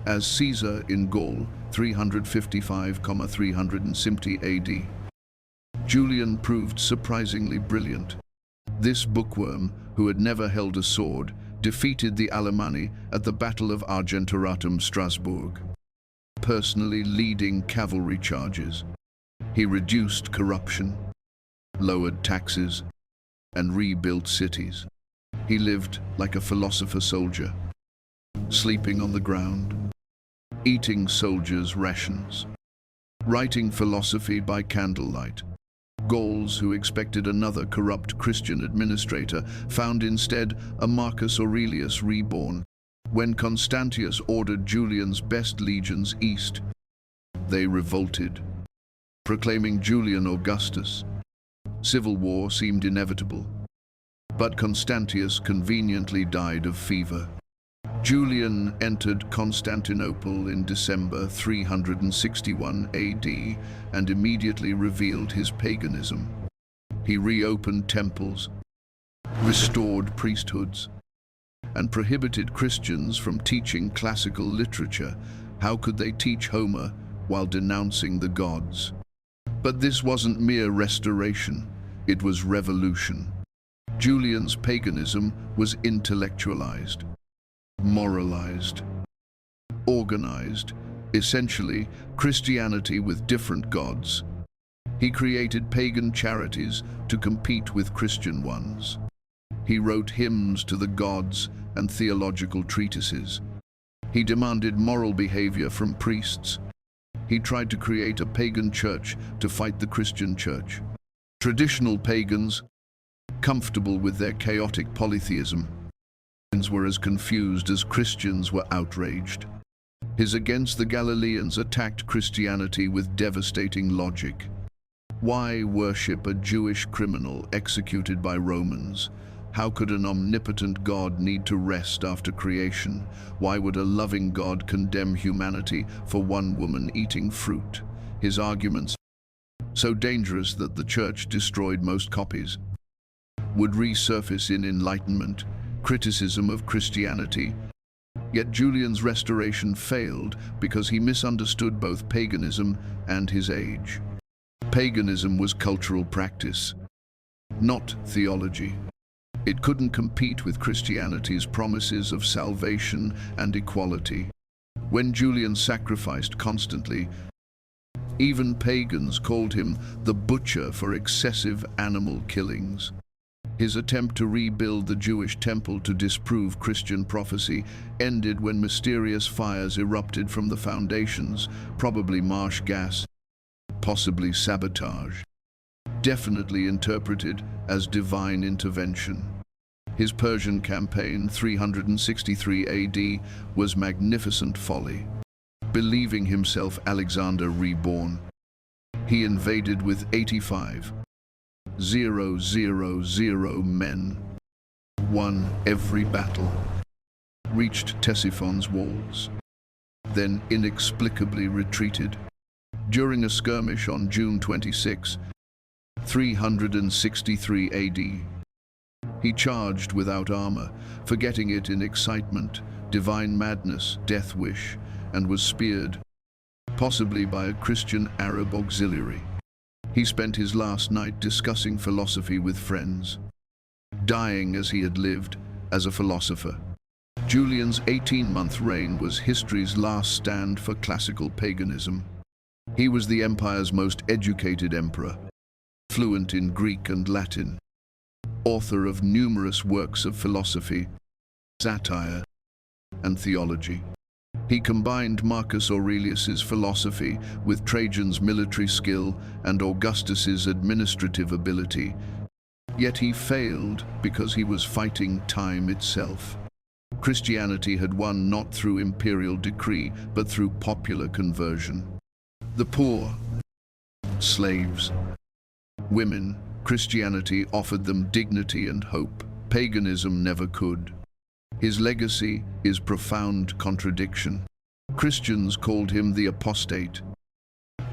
As Caesar in Gaul, 355–360 AD, Julian proved surprisingly brilliant. This bookworm, who had never held a sword, defeated the Alemanni at the Battle of Argentoratum, Strasbourg, personally leading cavalry charges. He reduced corruption, lowered taxes, and rebuilt cities. He lived like a philosopher soldier, sleeping on the ground, eating soldiers' rations, writing philosophy by candlelight. Gauls, who expected another corrupt Christian administrator, found instead a Marcus Aurelius reborn. When Constantius ordered Julian's best legions east, they revolted, proclaiming Julian Augustus. Civil war seemed inevitable, but Constantius conveniently died of fever. Julian entered Constantinople in December 361 AD and immediately revealed his paganism. He reopened temples, restored priesthoods, and prohibited Christians from teaching classical literature. How could they teach Homer while denouncing the gods? But this wasn't mere restoration, it was revolution. Julian's paganism was intellectualized, moralized, organized, essentially Christianity with different gods. He created pagan charities to compete with Christian ones. He wrote hymns to the gods and theological treatises. He demanded moral behavior from priests. He tried to create a pagan church to fight the Christian church. Traditional pagans, comfortable with their chaotic polytheism, were as confused as Christians were outraged. His Against the Galileans attacked Christianity with devastating logic. Why worship a Jewish criminal executed by Romans? How could an omnipotent God need to rest after creation? Why would a loving God condemn humanity for one woman eating fruit? His arguments, so dangerous that the church destroyed most copies, would resurface in Enlightenment criticism of Christianity. Yet Julian's restoration failed because he misunderstood both paganism and his age. Paganism was cultural practice, not theology. It couldn't compete with Christianity's promises of salvation and equality. When Julian sacrificed constantly, even pagans called him the butcher for excessive animal killings. His attempt to rebuild the Jewish temple to disprove Christian prophecy ended when mysterious fires erupted from the foundations, probably marsh gas, possibly sabotage, definitely interpreted as divine intervention. His Persian campaign, 363 AD, was magnificent folly. Believing himself Alexander reborn, he invaded with 85,000 men, won every battle, reached Ctesiphon's walls. then inexplicably retreated. During a skirmish on June 26, 363 AD, he charged without armor, forgetting it in excitement, divine madness, death wish, and was speared, possibly by a Christian Arab auxiliary. He spent his last night discussing philosophy with friends, dying as he had lived, as a philosopher. Julian's 18-month reign was history's last stand for classical paganism. He was the empire's most educated emperor, fluent in Greek and Latin, author of numerous works of philosophy, satire, and theology. He combined Marcus Aurelius's philosophy with Trajan's military skill and Augustus's administrative ability, yet he failed because he was fighting time itself. Christianity had won not through imperial decree, but through popular conversion. The poor, slaves, women, Christianity offered them dignity and hope. Paganism never could. His legacy is profound contradiction. Christians called him the Apostate,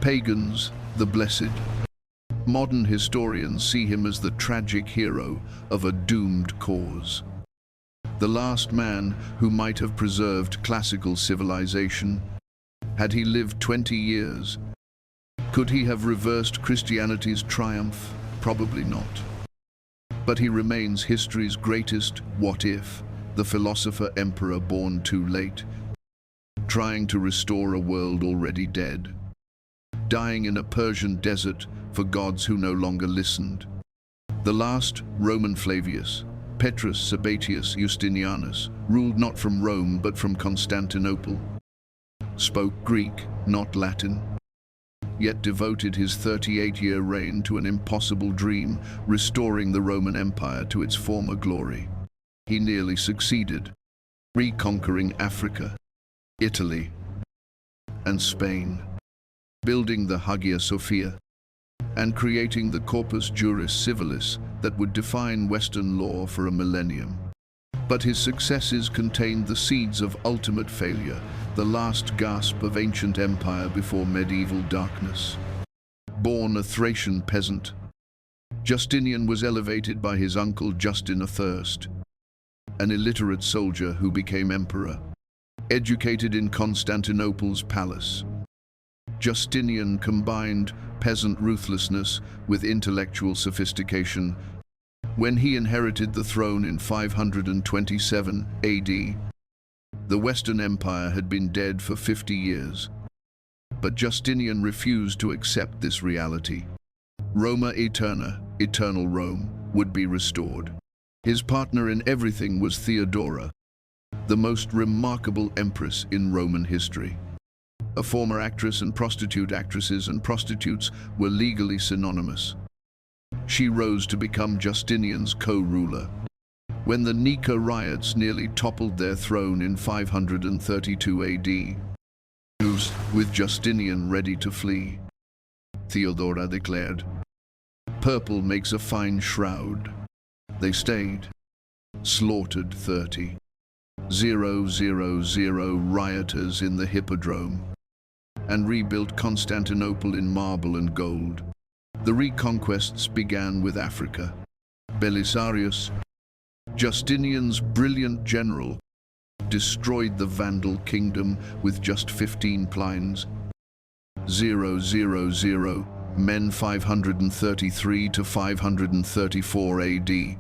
pagans the Blessed. Modern historians see him as the tragic hero of a doomed cause. The last man who might have preserved classical civilization. Had he lived 20 years, could he have reversed Christianity's triumph? Probably not. But he remains history's greatest what-if, the philosopher emperor born too late, trying to restore a world already dead, dying in a Persian desert for gods who no longer listened. The last Roman Flavius, Petrus Sabatius Justinianus, ruled not from Rome but from Constantinople, spoke Greek, not Latin, yet devoted his 38-year reign to an impossible dream, restoring the Roman Empire to its former glory. He nearly succeeded, reconquering Africa, Italy, and Spain, building the Hagia Sophia, and creating the corpus juris civilis that would define Western law for a millennium. But his successes contained the seeds of ultimate failure, the last gasp of ancient empire before medieval darkness. Born a Thracian peasant, Justinian was elevated by his uncle Justin Athirst, an illiterate soldier who became emperor. Educated in Constantinople's palace, Justinian combined peasant ruthlessness with intellectual sophistication. When he inherited the throne in 527 AD, the Western Empire had been dead for 50 years. But Justinian refused to accept this reality. Roma Aeterna, eternal Rome, would be restored. His partner in everything was Theodora, the most remarkable empress in Roman history. A former actress and prostitute. Actresses and prostitutes were legally synonymous. She rose to become Justinian's co-ruler. When the Nika riots nearly toppled their throne in 532 AD, with Justinian ready to flee, Theodora declared, "Purple makes a fine shroud." They stayed, slaughtered 30,000 rioters in the Hippodrome, and rebuilt Constantinople in marble and gold. The reconquests began with Africa. Belisarius, Justinian's brilliant general, destroyed the Vandal kingdom with just 15 plines. 000 men 533 to 534 AD.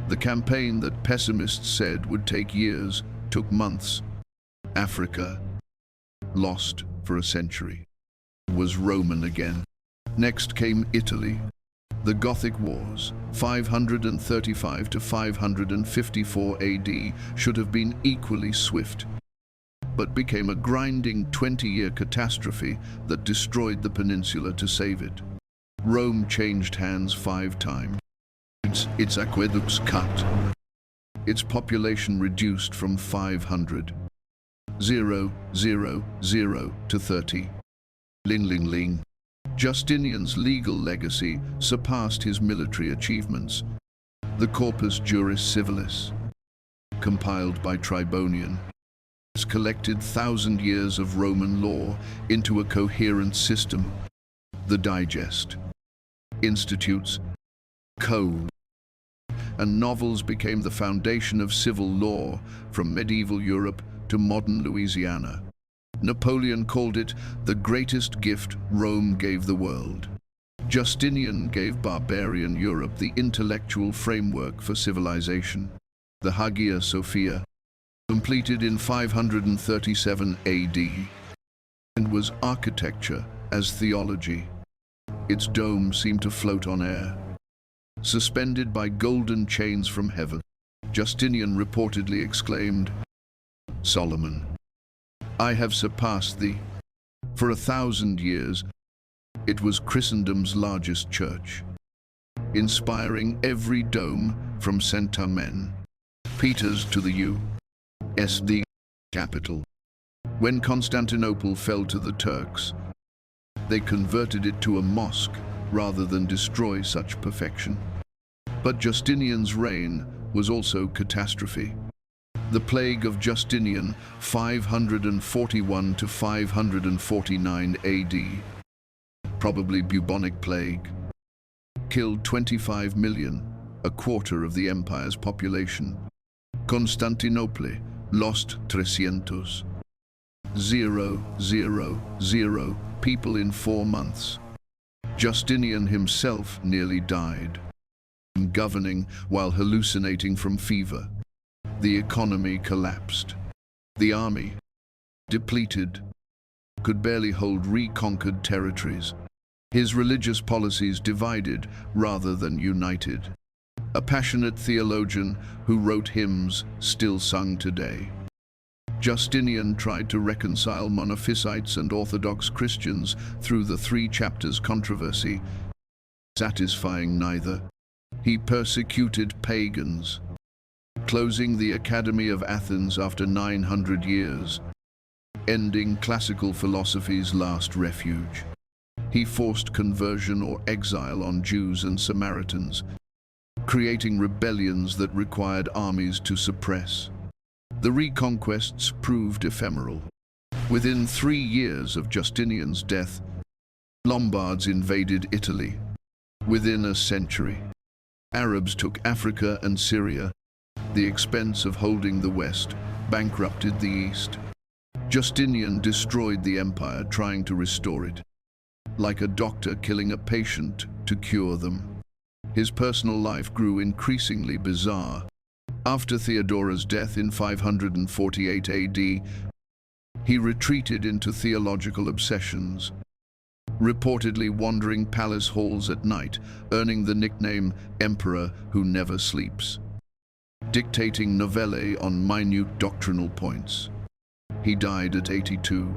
The campaign that pessimists said would take years took months. Africa, lost for a century, was Roman again. Next came Italy. The Gothic Wars, 535 to 554 AD, should have been equally swift, but became a grinding 20-year catastrophe that destroyed the peninsula to save it. Rome changed hands 5 times. Its aqueducts cut. Its population reduced from 500,000 to 30. Ling. Justinian's legal legacy surpassed his military achievements. The Corpus Juris Civilis, compiled by Tribonian, collected 1,000 years of Roman law into a coherent system, the Digest. Institutes, code, and novels became the foundation of civil law from medieval Europe to modern Louisiana. Napoleon called it the greatest gift Rome gave the world. Justinian gave barbarian Europe the intellectual framework for civilization. The Hagia Sophia, completed in 537 AD, and was architecture as theology. Its dome seemed to float on air, suspended by golden chains from heaven. Justinian reportedly exclaimed, "Solomon, I have surpassed thee." For 1,000 years, it was Christendom's largest church, inspiring every dome from St. Amen, Peter's to the U.S.D. capital. When Constantinople fell to the Turks, they converted it to a mosque rather than destroy such perfection. But Justinian's reign was also catastrophe. The plague of Justinian, 541 to 549 AD, probably bubonic plague, killed 25 million, a quarter of the empire's population. Constantinople lost 300,000 people in 4 months. Justinian himself nearly died, governing while hallucinating from fever. The economy collapsed. The army, depleted, could barely hold reconquered territories. His religious policies divided rather than united. A passionate theologian who wrote hymns still sung today. Justinian tried to reconcile monophysites and Orthodox Christians through the 3 chapters controversy, satisfying neither. He persecuted pagans, closing the Academy of Athens after 900 years, ending classical philosophy's last refuge. He forced conversion or exile on Jews and Samaritans, creating rebellions that required armies to suppress. The reconquests proved ephemeral. Within 3 years of Justinian's death, Lombards invaded Italy. Within a century, Arabs took Africa and Syria. The expense of holding the West bankrupted the East. Justinian destroyed the empire trying to restore it, like a doctor killing a patient to cure them. His personal life grew increasingly bizarre. After Theodora's death in 548 AD, he retreated into theological obsessions, reportedly wandering palace halls at night, earning the nickname Emperor Who Never Sleeps, dictating novellae on minute doctrinal points. He died at 82,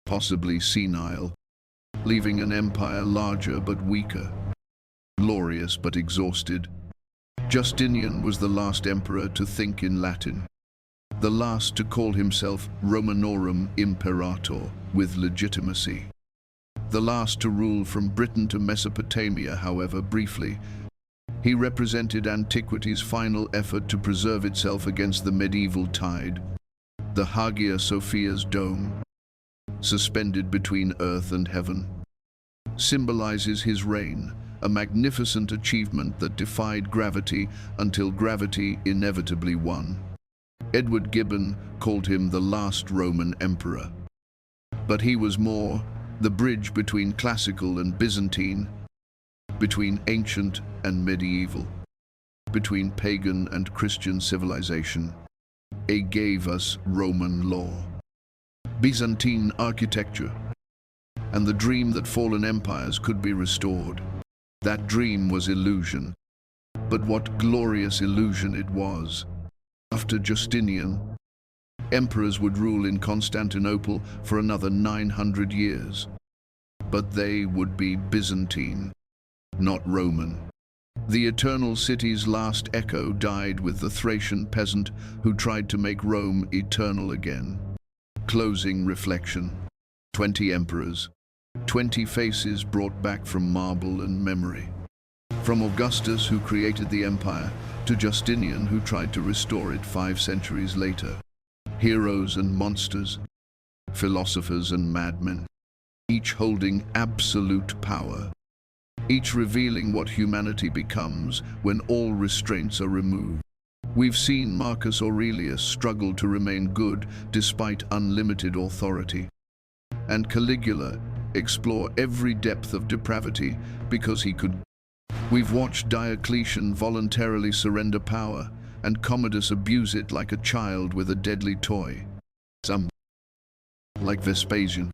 possibly senile, leaving an empire larger but weaker, glorious but exhausted. Justinian was the last emperor to think in Latin, the last to call himself Romanorum Imperator with legitimacy, the last to rule from Britain to Mesopotamia, however briefly. He represented antiquity's final effort to preserve itself against the medieval tide. The Hagia Sophia's dome, suspended between earth and heaven, symbolizes his reign, a magnificent achievement that defied gravity until gravity inevitably won. Edward Gibbon called him the last Roman emperor. But he was more, the bridge between classical and Byzantine, between ancient and medieval, between pagan and Christian civilization. He gave us Roman law, Byzantine architecture, and the dream that fallen empires could be restored. That dream was illusion, but what glorious illusion it was. After Justinian, emperors would rule in Constantinople for another 900 years, but they would be Byzantine, not Roman. The eternal city's last echo died with the Thracian peasant who tried to make Rome eternal again. Closing reflection. 20 emperors, 20 faces brought back from marble and memory. From Augustus, who created the empire, to Justinian, who tried to restore it 5 centuries later. heroes and monsters, philosophers and madmen, each holding absolute power, each revealing what humanity becomes when all restraints are removed. We've seen Marcus Aurelius struggle to remain good despite unlimited authority, and Caligula explore every depth of depravity because he could. We've watched Diocletian voluntarily surrender power, and Commodus abuse it like a child with a deadly toy. Some, like Vespasian,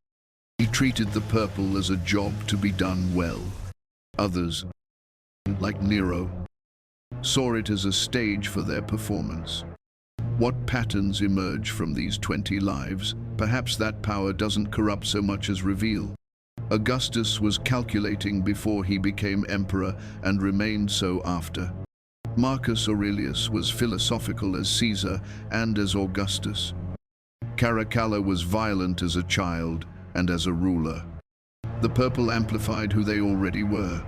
he treated the purple as a job to be done well. Others, like Nero, saw it as a stage for their performance. What patterns emerge from these 20 lives? Perhaps that power doesn't corrupt so much as reveal. Augustus was calculating before he became emperor and remained so after. Marcus Aurelius was philosophical as Caesar and as Augustus. Caracalla was violent as a child and as a ruler. The purple amplified who they already were.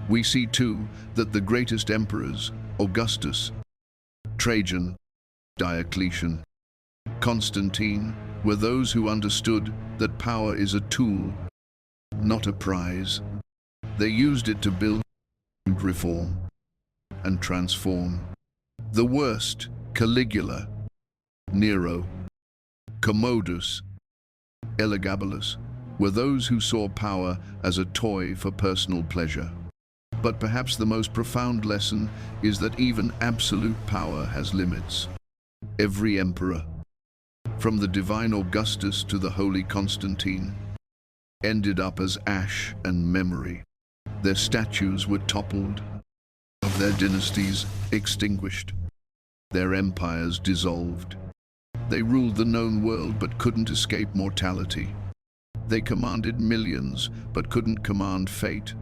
We see too that the greatest emperors, Augustus, Trajan, Diocletian, Constantine, were those who understood that power is a tool, not a prize. They used it to build, reform, and transform. The worst, Caligula, Nero, Commodus, Elagabalus, were those who saw power as a toy for personal pleasure. But perhaps the most profound lesson is that even absolute power has limits. Every emperor, from the divine Augustus to the holy Constantine, ended up as ash and memory. Their statues were toppled, of their dynasties extinguished, their empires dissolved. They ruled the known world but couldn't escape mortality. They commanded millions but couldn't command fate.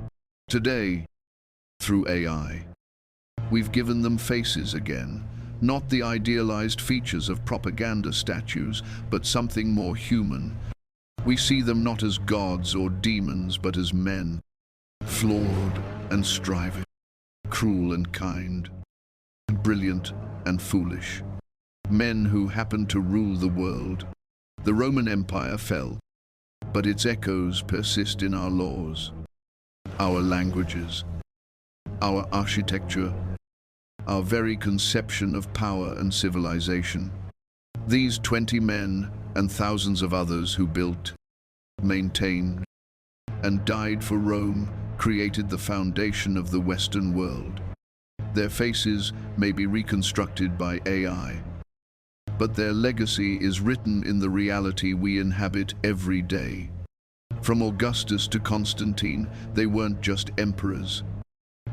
Today, through AI, we've given them faces again, not the idealized features of propaganda statues, but something more human. We see them not as gods or demons, but as men, flawed and striving, cruel and kind, brilliant and foolish. Men who happened to rule the world. The Roman Empire fell, but its echoes persist in our laws, our languages, our architecture, our very conception of power and civilization. These 20 men and thousands of others who built, maintained, and died for Rome created the foundation of the Western world. Their faces may be reconstructed by AI, but their legacy is written in the reality we inhabit every day. From Augustus to Constantine, they weren't just emperors.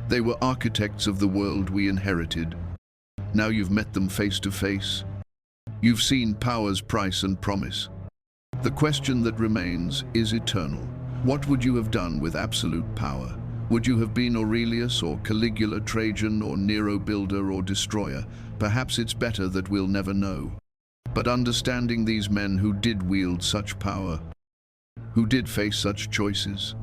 They were architects of the world we inherited. Now you've met them face to face. You've seen power's price and promise. The question that remains is eternal. What would you have done with absolute power? Would you have been Aurelius or Caligula, Trajan or Nero, builder or destroyer? Perhaps it's better that we'll never know. But understanding these men who did wield such power, who did face such choices,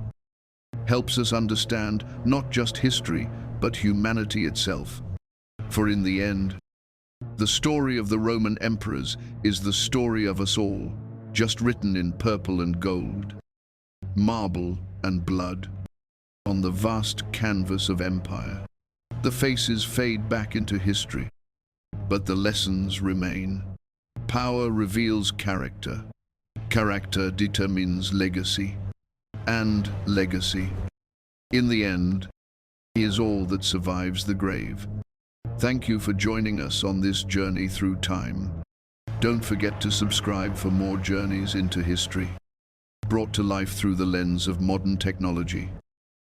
helps us understand not just history, but humanity itself. For in the end, the story of the Roman emperors is the story of us all, just written in purple and gold, marble and blood, on the vast canvas of empire. The faces fade back into history, but the lessons remain. Power reveals character. Character determines legacy. And legacy, in the end, is all that survives the grave. Thank you for joining us on this journey through time. Don't forget to subscribe for more journeys into history, brought to life through the lens of modern technology.